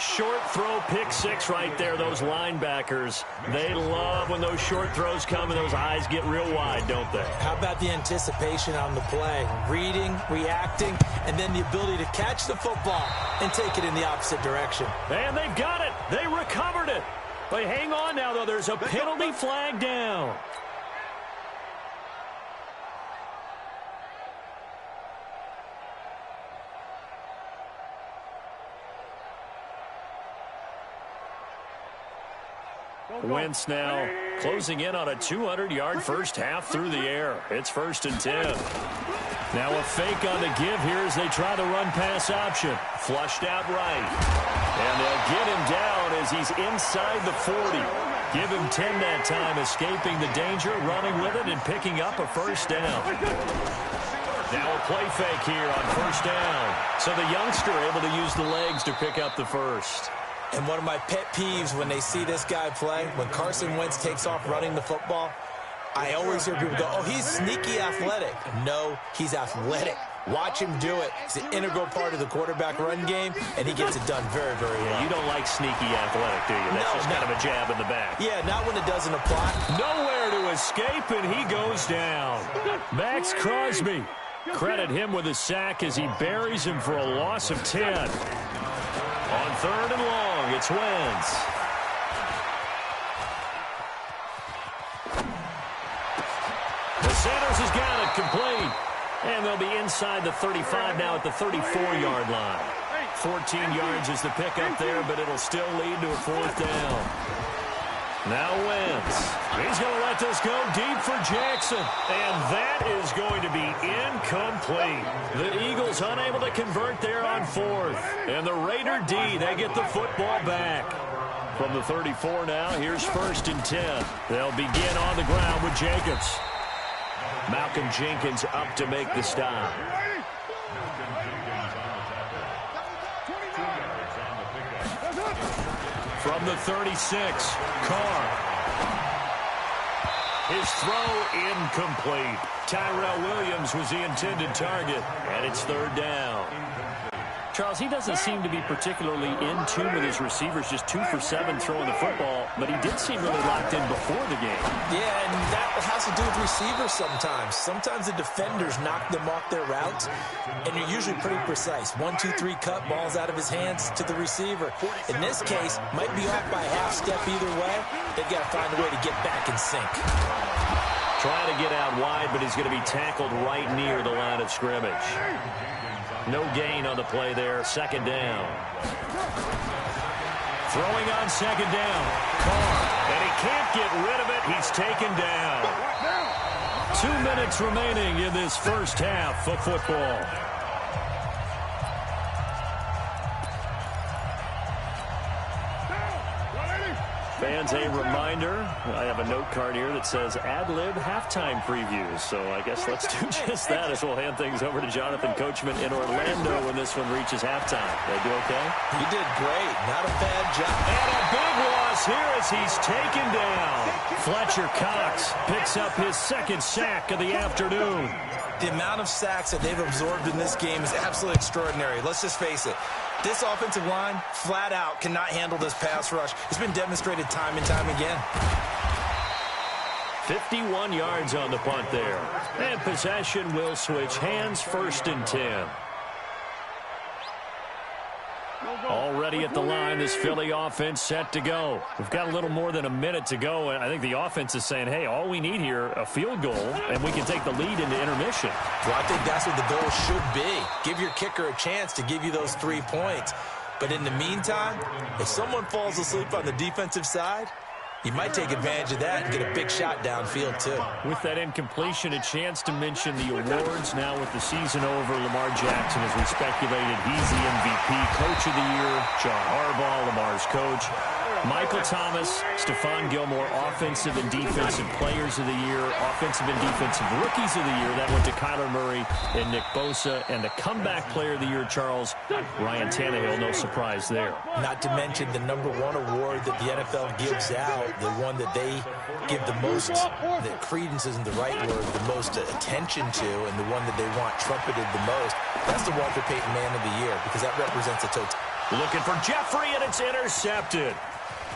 S1: Short throw, pick 6 right there. Those linebackers, they love when those short throws come and those eyes get real wide, don't they?
S2: How about the anticipation on the play? Reading, reacting, and then the ability to catch the football and take it in the opposite direction.
S1: And they've got it. They recovered it. But hang on now, though. There's a penalty flag down. Wentz now closing in on a 200-yard first half through the air. It's 1st and 10. Now a fake on the give here as they try the run-pass option. Flushed out right. And they'll get him down as he's inside the 40. Give him 10 that time, escaping the danger, running with it, and picking up a first down. Now a play fake here on 1st down. So the youngster able to use the legs to pick up the first.
S2: And one of my pet peeves when they see this guy play, when Carson Wentz takes off running the football, I always hear people go, oh, he's sneaky athletic. No, he's athletic. Watch him do it. It's an integral part of the quarterback run game, and he gets it done very, very well.
S1: You don't like sneaky athletic, do you? That's just kind of a jab in the back.
S2: Yeah, not when it doesn't apply.
S1: Nowhere to escape, and he goes down. Max Crosby. Credit him with a sack as he buries him for a loss of 10. On 3rd and long, it's Wentz. The Sanders has got it complete. And they'll be inside the 35 now at the 34-yard line. 14 yards is the pickup there, but it'll still lead to a 4th down. Now Wentz. He's going to let this go deep for Jackson. And that is going to be incomplete. The Eagles unable to convert there on 4th. And the Raider D, they get the football back. From the 34 now, here's 1st and 10. They'll begin on the ground with Jacobs. Malcolm Jenkins up to make the stop. From the 36, Carr. His throw incomplete. Tyrell Williams was the intended target, and it's 3rd down. Charles, he doesn't seem to be particularly in tune with his receivers, just 2 for 7 throwing the football, but he did seem really locked in before the game.
S2: Yeah, and that has to do with receivers sometimes. Sometimes the defenders knock them off their routes, and they're usually pretty precise. 1, 2, 3 cut, balls out of his hands to the receiver. In this case, might be off by a half step either way. They've got to find a way to get back in sync.
S1: Trying to get out wide, but he's going to be tackled right near the line of scrimmage. No gain on the play there. 2nd down. Throwing on 2nd down. Carr. And he can't get rid of it. He's taken down. 2 minutes remaining in this first half of football. Fans, a reminder, I have a note card here that says ad-lib halftime previews. So I guess let's do just that as we'll hand things over to Jonathan Coachman in Orlando when this one reaches halftime. Did I do okay?
S2: You did great. Not a bad job.
S1: And a big loss here as he's taken down. Fletcher Cox picks up his 2nd sack of the afternoon.
S2: The amount of sacks that they've absorbed in this game is absolutely extraordinary. Let's just face it. This offensive line, flat out, cannot handle this pass rush. It's been demonstrated time and time again.
S1: 51 yards on the punt there. And possession will switch hands. 1st and 10. Already at the line, this Philly offense set to go. We've got a little more than a minute to go, and I think the offense is saying, hey, all we need here, a field goal, and we can take the lead into intermission.
S2: Well, I think that's what the goal should be. Give your kicker a chance to give you those 3 points. But in the meantime, if someone falls asleep on the defensive side, you might take advantage of that and get a big shot downfield, too.
S1: With that incompletion, a chance to mention the awards. Now with the season over, Lamar Jackson, as we speculated, he's the MVP, Coach of the Year. John Harbaugh, Lamar's coach. Michael Thomas, Stephon Gilmore, Offensive and Defensive Players of the Year, Offensive and Defensive Rookies of the Year. That went to Kyler Murray and Nick Bosa. And the Comeback Player of the Year, Charles, Ryan Tannehill, no surprise there.
S2: Not to mention the #1 award that the NFL gives out, the one that they give the most, the credence isn't the right word, the most attention to, and the one that they want trumpeted the most. That's the Walter Payton Man of the Year, because that represents a total.
S1: Looking for Jeffrey, and it's intercepted.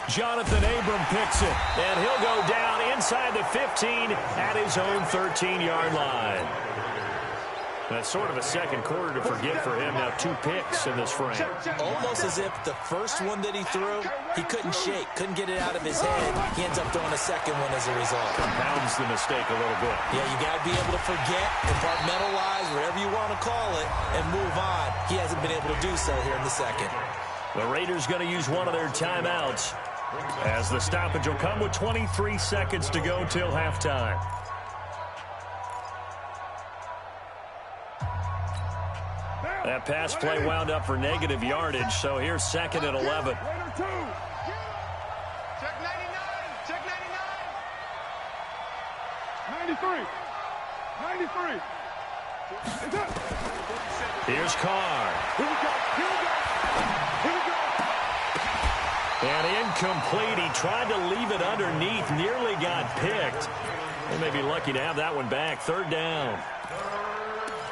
S1: Jonathan Abram picks it, and he'll go down inside the 15 at his own 13-yard line. That's sort of a second quarter to forget for him. Now 2 picks in this frame.
S2: Almost as if the first one that he threw, he couldn't shake, couldn't get it out of his head. He ends up throwing a second one as a result.
S1: Compounds the mistake a little bit.
S2: Yeah, you got to be able to forget, compartmentalize, whatever you want to call it, and move on. He hasn't been able to do so here in the second.
S1: The Raiders going to use one of their timeouts as the stoppage will come with 23 seconds to go till halftime. That pass play wound up for negative yardage, so here's 2nd and 11.
S3: Check 99. Check 99.
S4: 93.
S1: Here's Carr.
S4: Here we go.
S1: And incomplete. He tried to leave it underneath, nearly got picked. They may be lucky to have that one back. 3rd down.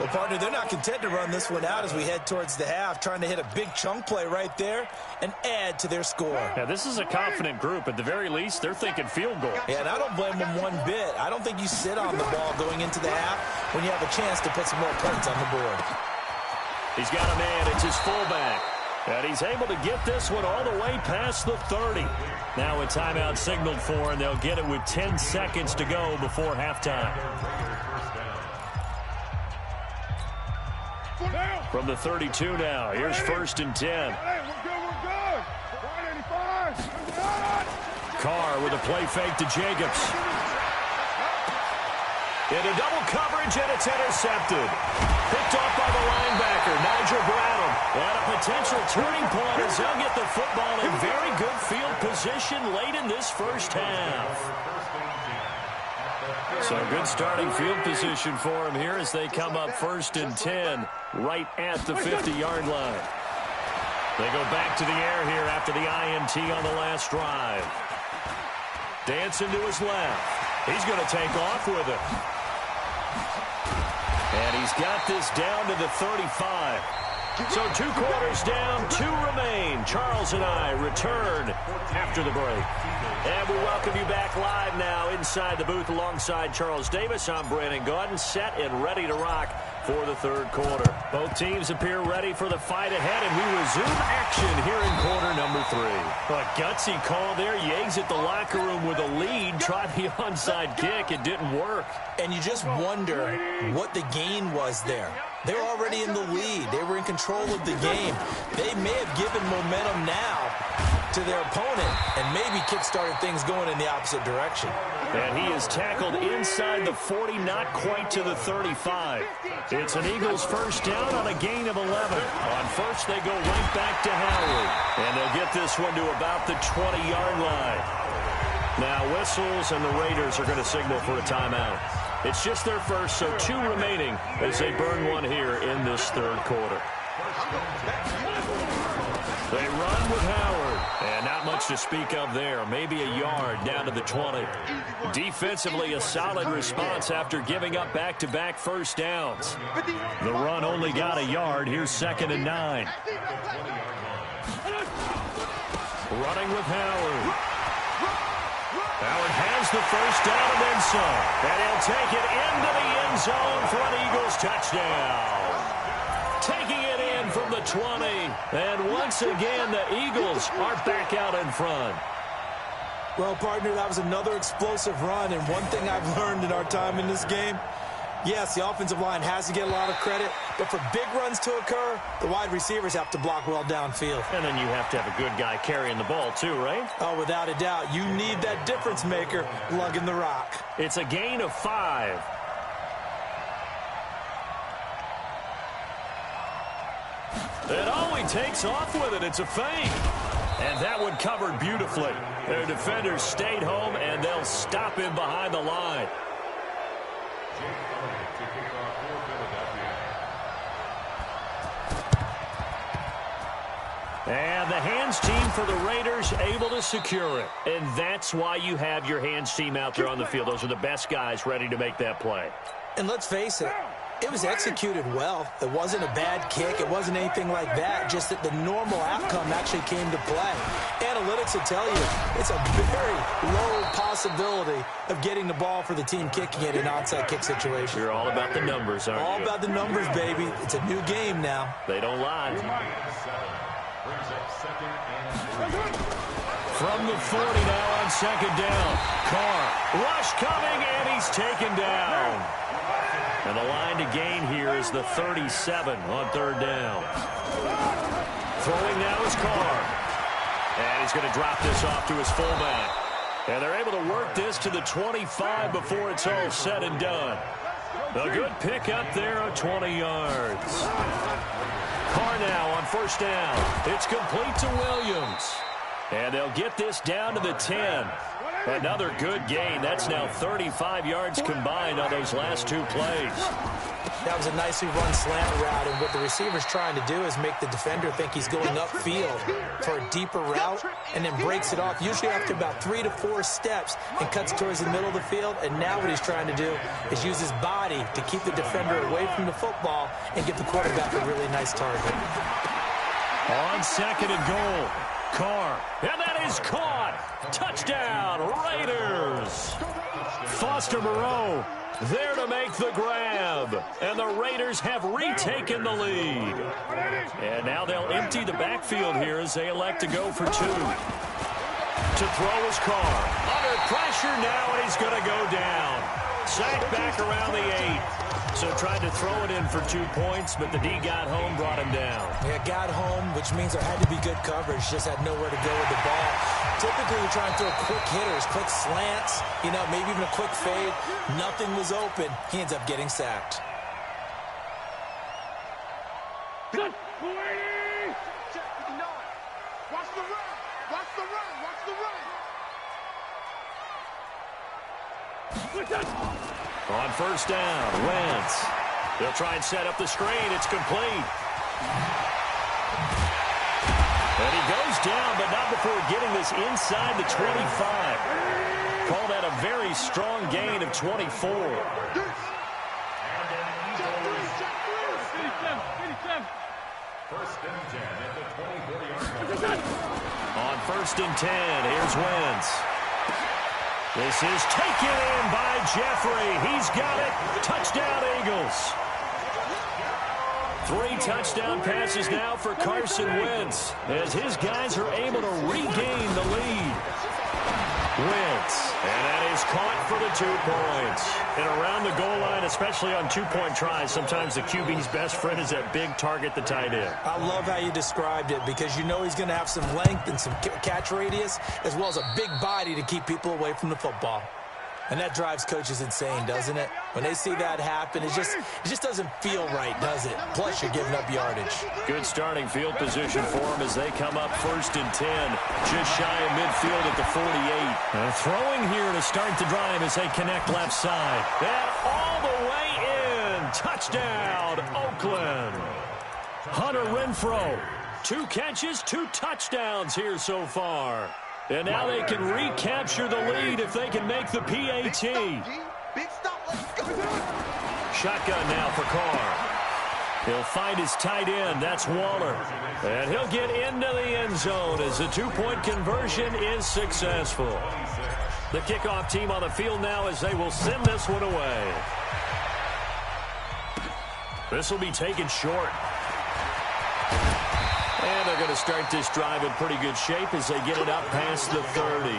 S2: Well, partner, they're not content to run this one out as we head towards the half, trying to hit a big chunk play right there and add to their score.
S1: Yeah, this is a confident group. At the very least, they're thinking field goal.
S2: Yeah, and I don't blame them one bit. I don't think you sit on the ball going into the half when you have a chance to put some more points on the board.
S1: He's got a man. It's his fullback. And he's able to get this one all the way past the 30. Now a timeout signaled for, and they'll get it with 10 seconds to go before halftime. From the 32 now, here's 1st and 10.
S4: Hey, we're good. 185.
S1: Carr with a play fake to Jacobs. Into double coverage, and it's intercepted. Picked off by the linebacker, Nigel Bradham. And a potential turning point as they'll get the football in very good field position late in this first half. So good starting field position for him here as they come up 1st and 10 right at the 50-yard line. They go back to the air here after the INT on the last drive. Dancing to his left. He's going to take off with it. And he's got this down to the 35. So 2 quarters down, 2 remain. Charles and I return after the break. And we welcome you back live now inside the booth alongside Charles Davis. I'm Brandon Gaudin, set and ready to rock for the 3rd quarter. Both teams appear ready for the fight ahead, and we resume action here in quarter number 3. A gutsy call there. You exit the locker room with a lead. Try the onside kick. It didn't work.
S2: And you just wonder what the gain was there. They're already in the lead. They were in control of the game. They may have given momentum now to their opponent and maybe kick-started things going in the opposite direction.
S1: And he is tackled inside the 40, not quite to the 35. It's an Eagles first down on a gain of 11. On first, they go right back to Howard. And they'll get this one to about the 20-yard line. Now whistles, and the Raiders are going to signal for a timeout. It's just their first, so 2 remaining as they burn one here in this 3rd quarter. They run with Howard, and not much to speak of there. Maybe a yard down to the 20. Defensively, a solid response after giving up back-to-back first downs. The run only got a yard. Here's 2nd and 9. Running with Howard. Howard has the first down and then some. And he'll take it into the end zone for an Eagles touchdown. Taking it in from the 20. And once again, the Eagles are back out in front.
S2: Well, partner, that was another explosive run. And one thing I've learned in our time in this game, yes, the offensive line has to get a lot of credit, but for big runs to occur, the wide receivers have to block well downfield.
S1: And then you have to have a good guy carrying the ball too, right?
S2: Oh, without a doubt. You need that difference maker lugging the rock.
S1: It's a gain of 5. And oh, he takes off with it. It's a fake. And that one covered beautifully. Their defenders stayed home, and they'll stop him behind the line. And the hands team for the Raiders able to secure it. And that's why you have your hands team out there on the field. Those are the best guys ready to make that play.
S2: And let's face it, it was executed well. It wasn't a bad kick. It wasn't anything like that. Just that the normal outcome actually came to play. Analytics will tell you it's a very low possibility of getting the ball for the team kicking it in an onside kick situation.
S1: You're all about the numbers, aren't you?
S2: All about the numbers, baby. It's a new game now.
S1: They don't lie. From the 40 now on 2nd down. Carr, rush coming, and he's taken down. And the line to gain here is the 37 on 3rd down. Throwing now is Carr. And he's going to drop this off to his fullback. And they're able to work this to the 25 before it's all said and done. A good pickup there of 20 yards. Carr now on 1st down. It's complete to Williams. And they'll get this down to the 10. Another good gain. That's now 35 yards combined on those last 2 plays.
S2: That was a nicely run slant route, and what the receiver's trying to do is make the defender think he's going upfield for a deeper route and then breaks it off, usually after about 3 to 4 steps, and cuts towards the middle of the field. And now what he's trying to do is use his body to keep the defender away from the football and get the quarterback a really nice target.
S1: On 2nd and goal, Carr, and that is caught. Touchdown, Raiders. Foster Moreau there to make the grab, and the Raiders have retaken the lead. And now they'll empty the backfield here as they elect to go for 2. To throw is Carr. Under pressure now, and he's going to go down. Sacked back around the 8. So tried to throw it in for 2 points, but the D got home, brought him down.
S2: Yeah, got home, which means there had to be good coverage. Just had nowhere to go with the ball. Typically, you're trying to throw quick hitters, quick slants, maybe even a quick fade. Nothing was open. He ends up getting sacked.
S3: Check 59. Watch the run. Watch the run. Watch the run.
S1: On 1st down, Wentz. They'll try and set up the screen. It's complete. And he goes down, but not before getting this inside the 25. Call that a very strong gain of 24. On 1st and 10, here's Wentz. This is taken in by Jeffrey. He's got it. Touchdown, Eagles. 3 touchdown passes now for Carson Wentz as his guys are able to regain the lead. Wentz, and that is caught for the 2 points. And around the goal line, especially on 2-point tries, sometimes the QB's best friend is that big target, the tight end.
S2: I love how you described it because he's going to have some length and some catch radius as well as a big body to keep people away from the football. And that drives coaches insane, doesn't it? When they see that happen, it just doesn't feel right, does it? Plus, you're giving up yardage.
S1: Good starting field position for them as they come up 1st and 10, just shy of midfield at the 48. Throwing here to start the drive as they connect left side. And all the way in. Touchdown, Oakland. Hunter Renfrow, 2 catches, 2 touchdowns here so far. And now they can recapture the lead if they can make the PAT.
S3: Big stop. Let's go.
S1: Shotgun now for Carr. He'll find his tight end. That's Waller. And he'll get into the end zone as the 2-point conversion is successful. The kickoff team on the field now as they will send this one away. This will be taken short. And they're going to start this drive in pretty good shape as they get it up past the 30.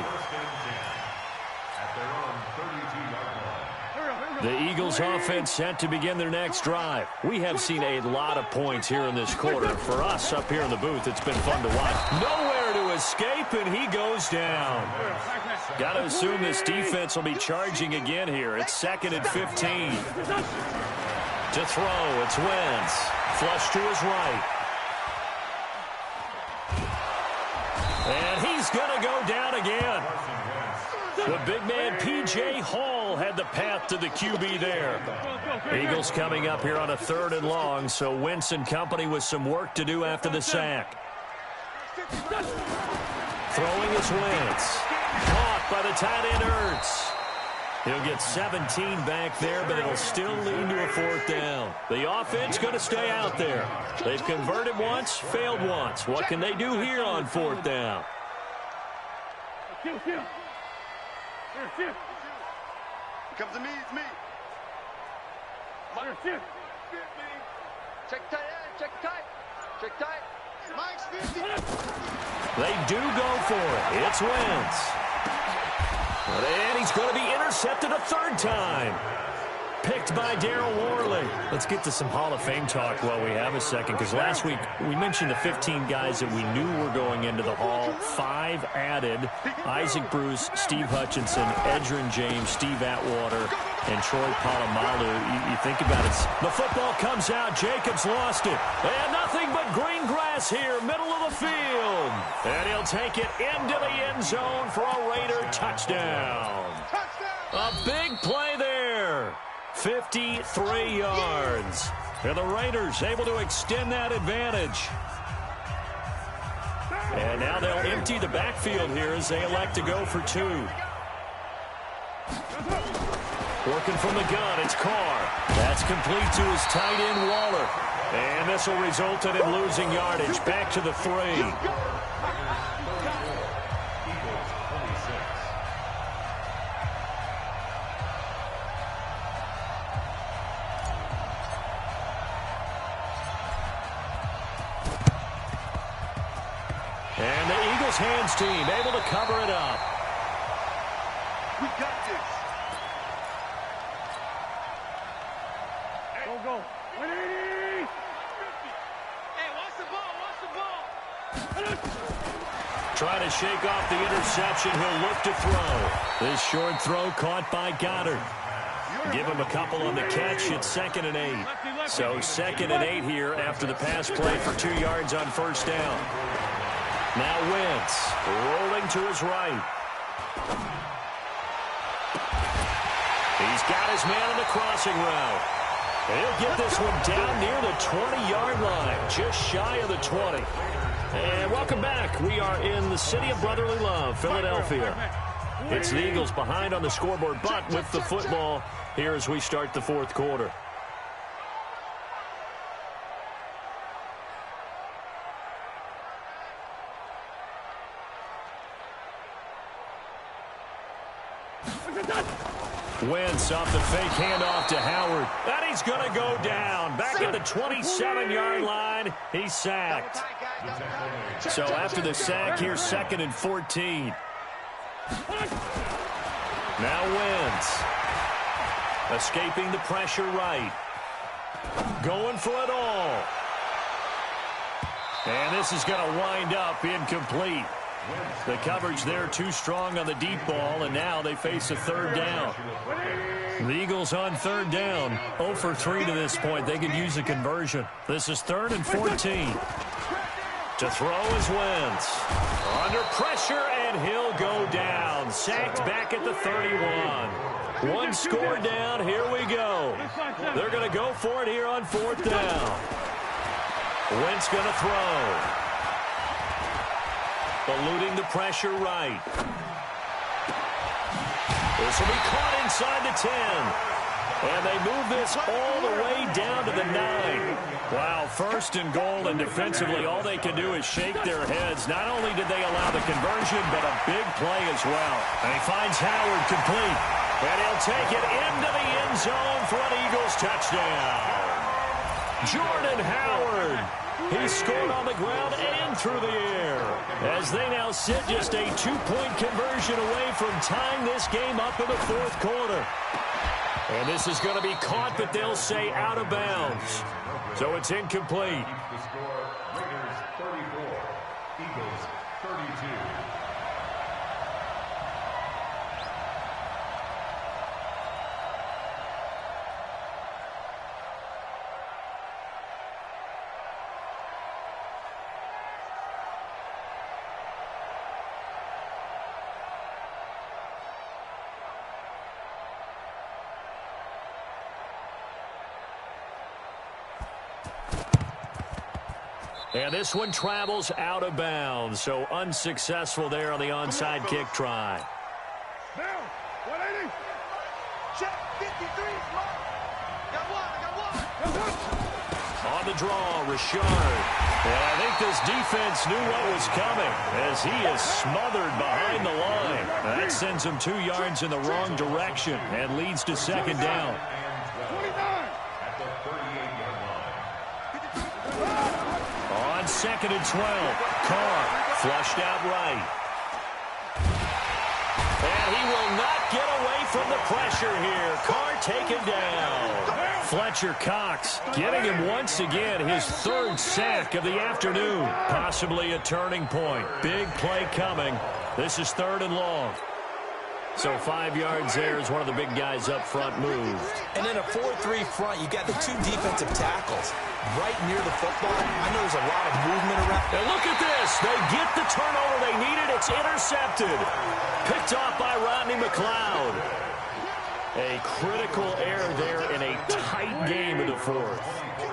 S1: The Eagles offense set to begin their next drive. We have seen a lot of points here in this quarter. For us up here in the booth, it's been fun to watch. Nowhere to escape, and he goes down. Got to assume this defense will be charging again here. It's 2nd and 15. To throw, it's Wentz. Flush to his right. And he's going to go down again. The big man, P.J. Hall, had the path to the QB there. Eagles coming up here on a 3rd and long, so Wentz and company with some work to do after the sack. Throwing is Wentz. Caught by the tight end, Ertz. He'll get 17 back there, but it'll still lead to a 4th down. The offense going to stay out there. They've converted once, failed once. What can they do here on 4th down?
S3: Come to me, it's me. Check tight, check tight, check tight. Mike's 50.
S1: They do go for it. It's Wentz. And he's going to be intercepted a 3rd time. Picked by Darryl Worley. Let's get to some Hall of Fame talk while we have a second, because last week we mentioned the 15 guys that we knew were going into the Hall. 5 added: Isaac Bruce, Steve Hutchinson, Edgerrin James, Steve Atwater, and Troy Polamalu. You think about it. The football comes out. Jacobs lost it. And nothing but green grass here, middle of the field. And he'll take it into the end zone for a Raider touchdown. A big play there. 53 yards. And the Raiders able to extend that advantage. And now they'll empty the backfield here as they elect to go for 2. Working from the gun, it's Carr. That's complete to his tight end, Waller. And this will result in him losing yardage. Back to the 3. And the Eagles hands team able to cover it up.
S3: We got this.
S4: Go. 180.
S3: Hey, watch the ball. Watch the ball.
S1: Trying to shake off the interception. He'll look to throw. This short throw caught by Goddard. Give him a couple on the catch. It's 2nd and 8. So 2nd and 8 here after the pass play for 2 yards on first down. Now Wentz rolling to his right. He's got his man on the crossing route. He'll get this one down near the 20-yard line, just shy of the 20. And welcome back. We are in the city of brotherly love, Philadelphia. It's the Eagles behind on the scoreboard, but with the football here as we start the 4th quarter. Wentz off the fake handoff to Howard. And he's going to go down. Back at the 27-yard line, he's sacked. So after the sack, here's 2nd and 14. Now Wentz. Escaping the pressure right. Going for it all. And this is going to wind up incomplete. The coverage there too strong on the deep ball, and now they face a 3rd down. The Eagles on 3rd down. 0 for 3 to this point. They could use a conversion. This is 3rd and 14. To throw is Wentz. Under pressure, and he'll go down. Sacked back at the 31. 1 score down. Here we go. They're going to go for it here on 4th down. Wentz going to throw. Eluding the pressure right. This will be caught inside the 10. And they move this all the way down to the 9. Wow, 1st and goal, and defensively all they can do is shake their heads. Not only did they allow the conversion, but a big play as well. And he finds Howard complete. And he'll take it into the end zone for an Eagles touchdown. Jordan Howard. He scored on the ground and through the air as they now sit just a 2-point conversion away from tying this game up in the 4th quarter. And this is going to be caught, but they'll say out of bounds. So it's incomplete.
S6: The score, Raiders 34, Eagles 32.
S1: And this one travels out of bounds, so unsuccessful there on the onside kick try.
S4: Down. 180.
S3: Check 53. Got one.
S1: On the draw, Richard. And I think this defense knew what was coming as he is smothered behind the line. That sends him 2 yards in the wrong direction and leads to 2nd down.
S4: 29.
S6: At the 38-yard line.
S1: On 2nd and 12, Carr flushed out right. And he will not get away from the pressure here. Carr taken down. Fletcher Cox getting him once again his 3rd sack of the afternoon. Possibly a turning point. Big play coming. This is 3rd and long. So 5 yards there as one of the big guys up front moved.
S2: And in a 4-3 front, you got the 2 defensive tackles right near the football. I know there's a lot of movement around.
S1: And look at this. They get the turnover they needed. It's intercepted. Picked off by Rodney McLeod. A critical error there in a tight game in the fourth.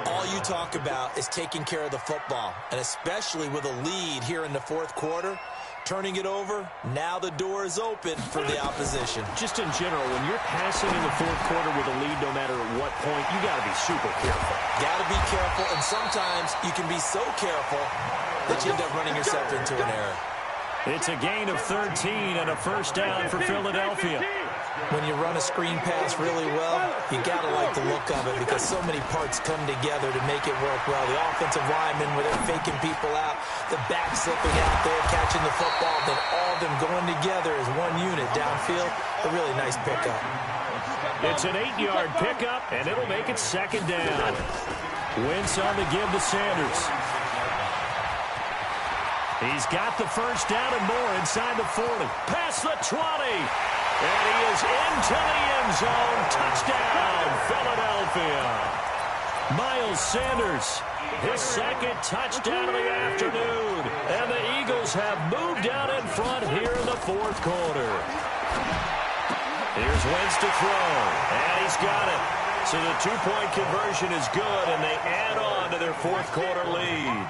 S2: All you talk about is taking care of the football, and especially with a lead here in the fourth quarter. Turning it over, now the door is open for the opposition.
S1: Just in general, when you're passing in the fourth quarter with a lead, no matter at what point, you got to be super careful.
S2: Got to be careful, and sometimes you can be so careful that you end up running yourself into an error.
S1: It's a gain of 13 and a first down for Philadelphia.
S2: When you run a screen pass really well, you got to like the look of it because so many parts come together to make it work well. The offensive linemen, where they're faking people out, the back slipping out there, catching the football, then all of them going together as one unit downfield. A really nice pickup.
S1: It's an 8-yard pickup, and it'll make it second down. Wentz on the give to Sanders. He's got the first down and more inside the 40. Past the 20. And he is into the end zone. Touchdown, Philadelphia. Miles Sanders, his second touchdown of the afternoon. And the Eagles have moved out in front here in the fourth quarter. Here's Wentz to throw. And he's got it. So the two-point conversion is good, and they add on to their fourth quarter lead.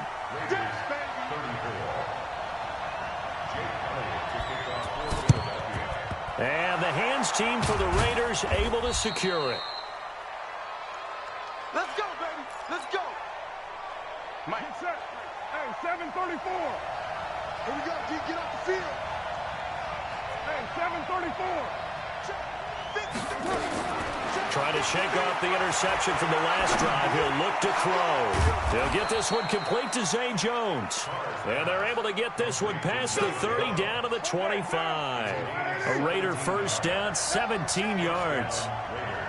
S1: And the hands team for the Raiders able to secure it.
S3: Let's go, baby. Let's go.
S4: Mike. Get set. Hey, 7:34. Here we go, G. Get off the field. Hey, 7:34.
S1: Trying to shake off the interception from the last drive. He'll look to throw. He'll get this one complete to Zay Jones. And they're able to get this one past the 30 down to the 25. A Raider first down, 17 yards.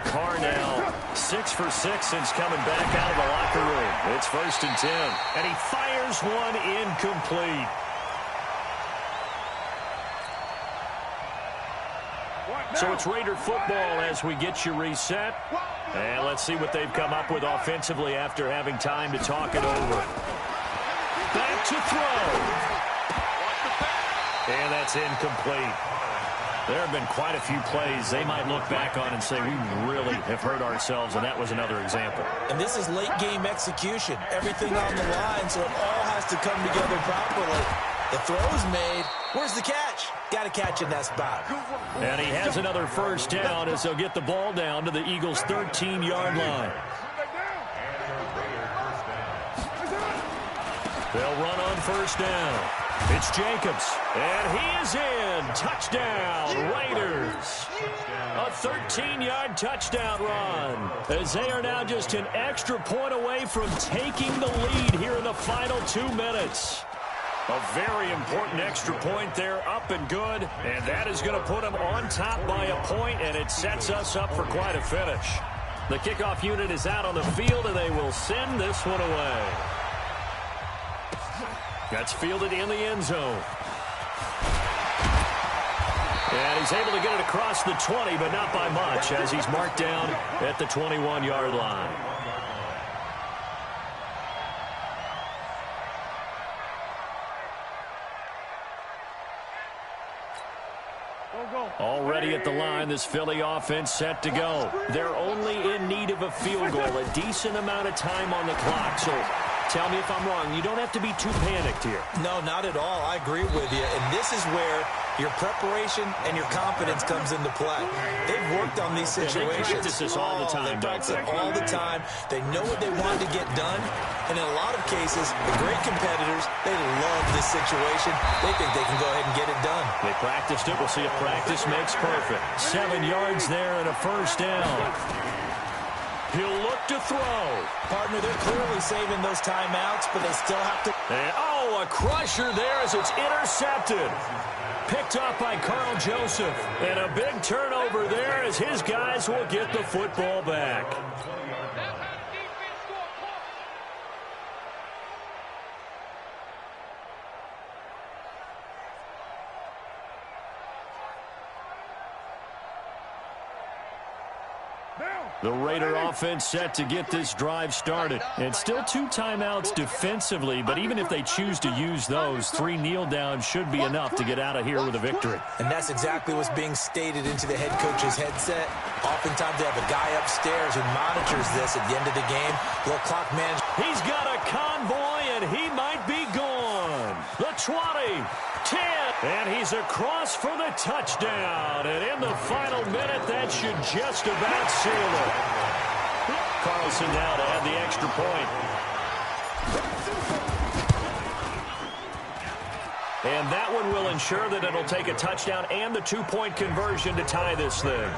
S1: Carnell, 6 for 6 since coming back out of the locker room. It's 1st and 10. And he fires one incomplete. So it's Raider football as we get you reset. And let's see what they've come up with offensively after having time to talk it over. Back to throw. And that's incomplete. There have been quite a few plays they might look back on and say, we really have hurt ourselves, and that was another example.
S2: And this is late-game execution. Everything on the line, so it all has to come together properly. The throw's made. Where's the catch? Got to catch in that spot.
S1: And he has another first down as they'll get the ball down to the Eagles' 13-yard line. They'll run on first down. It's Jacobs, and he is in. Touchdown, Raiders. A 13-yard touchdown run as they are now just an extra point away from taking the lead here in the final 2 minutes. A very important extra point there, up and good, and that is going to put them on top by a point, and it sets us up for quite a finish. The kickoff unit is out on the field, and they will send this one away. That's fielded in the end zone. And he's able to get it across the 20, but not by much, as he's marked down at the 21-yard line. Already at the line, this Philly offense set to go. They're only in need of a field goal, a decent amount of time on the clock. So tell me if I'm wrong. You don't have to be too panicked here.
S2: No, not at all. I agree with you. And this is where your preparation and your confidence comes into play. They've worked on these situations.
S1: They practice this all the time.
S2: They practice it all the time. They know what they want to get done. And in a lot of cases, the great competitors, they love this situation. They think they can go ahead and get it done.
S1: They practiced it. We'll see if practice makes perfect. 7 yards there and a first down. He'll look to throw.
S2: Partner, they're clearly saving those timeouts, but they still have to.
S1: And, a crusher there as it's intercepted. Picked off by Carl Joseph. And a big turnover there as his guys will get the football back. The Raider offense set to get this drive started. And still 2 timeouts defensively, but even if they choose to use those, 3 kneel downs should be enough to get out of here with a victory.
S2: And that's exactly what's being stated into the head coach's headset. Oftentimes they have a guy upstairs who monitors this at the end of the game. Little clock management.
S1: He's got a convoy, and he might be gone. The 20, 10, and he's across for the touchdown. And in the final minute, that should just about seal it. Carlson now to add the extra point. And that one will ensure that it'll take a touchdown and the 2-point conversion to tie this thing.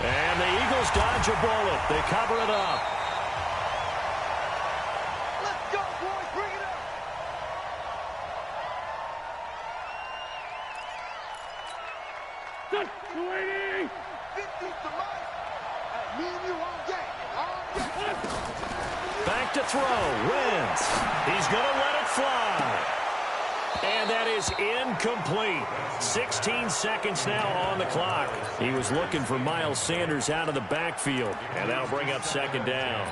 S1: And the Eagles dodge a bullet. They cover it up.
S3: Let's go, boys. Bring it up.
S4: Good. 280.
S3: 50 to Mike. Hey, me and you all day.
S1: Back to throw. Wentz. He's going to let it fly. And that is incomplete. 16 seconds now on the clock. He was looking for Miles Sanders out of the backfield. And that'll bring up second down.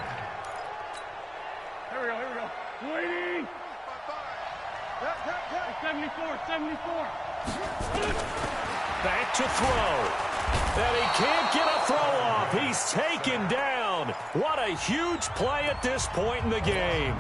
S4: Here we go. 280. 74.
S1: Back to throw. And he can't get a throw off. He's taken down. What a huge play at this point in the game.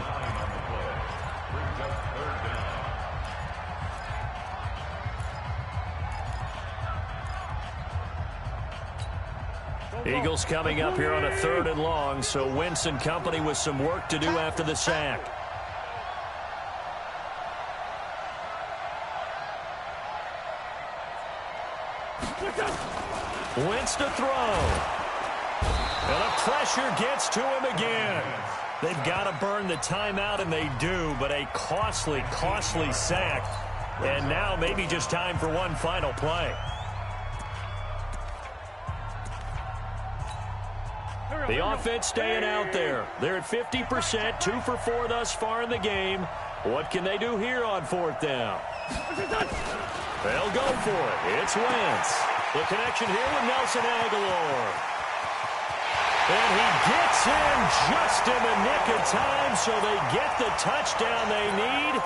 S1: Eagles coming up here on a 3rd and long, so Wentz and company with some work to do after the sack. Wentz to throw. And the pressure gets to him again. They've got to burn the timeout, and they do, but a costly, costly sack. And now maybe just time for one final play. The offense staying out there. They're at 50%, 2 for 4 thus far in the game. What can they do here on 4th down? They'll go for it. It's Wentz. The connection here with Nelson Aguilar. And he gets in just in the nick of time, so they get the touchdown they need.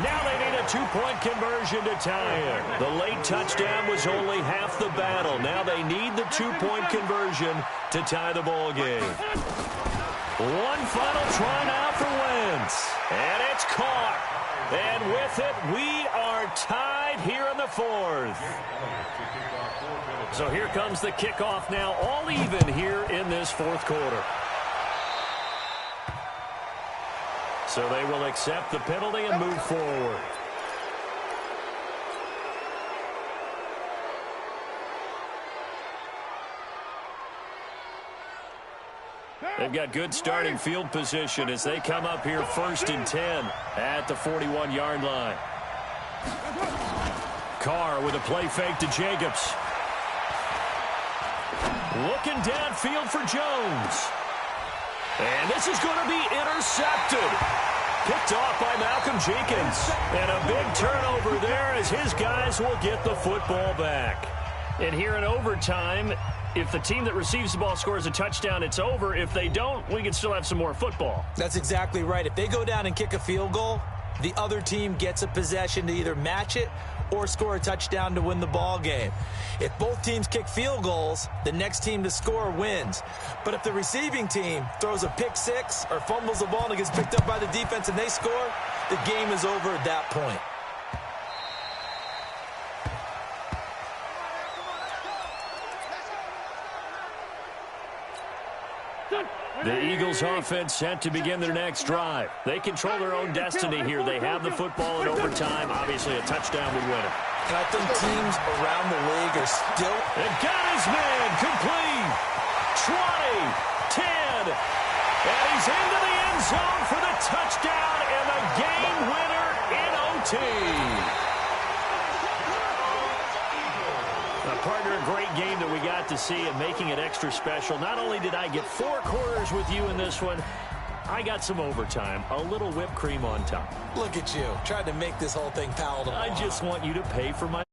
S1: Now they need a 2-point conversion to tie it. The late touchdown was only half the battle. Now they need the 2-point conversion to tie the ball game. One final try now for Wentz. And it's caught. And with it, we are tied here in the 4th. So here comes the kickoff now, all even here in this 4th quarter. So they will accept the penalty and move forward. They've got good starting field position as they come up here 1st and 10 at the 41-yard line. Carr with a play fake to Jacobs. Looking downfield for Jones. And this is going to be intercepted. Picked off by Malcolm Jenkins. And a big turnover there as his guys will get the football back. And here in overtime, if the team that receives the ball scores a touchdown, it's over. If they don't, we can still have some more football.
S2: That's exactly right. If they go down and kick a field goal, the other team gets a possession to either match it or score a touchdown to win the ball game. If both teams kick field goals, the next team to score wins. But if the receiving team throws a pick six or fumbles the ball and it gets picked up by the defense and they score, the game is over at that point.
S1: The Eagles offense set to begin their next drive. They control their own destiny here. They have the football in overtime. Obviously, a touchdown would win it.
S2: And I think teams around the league are still...
S1: And got his man complete. 20, 10. And he's into the end zone for the touchdown and the game winner in OT. Partner, a great game that we got to see and making it extra special. Not only did I get 4 quarters with you in this one, I got some overtime, a little whipped cream on top.
S2: Look at you, trying to make this whole thing palatable.
S1: I just want you to pay for my...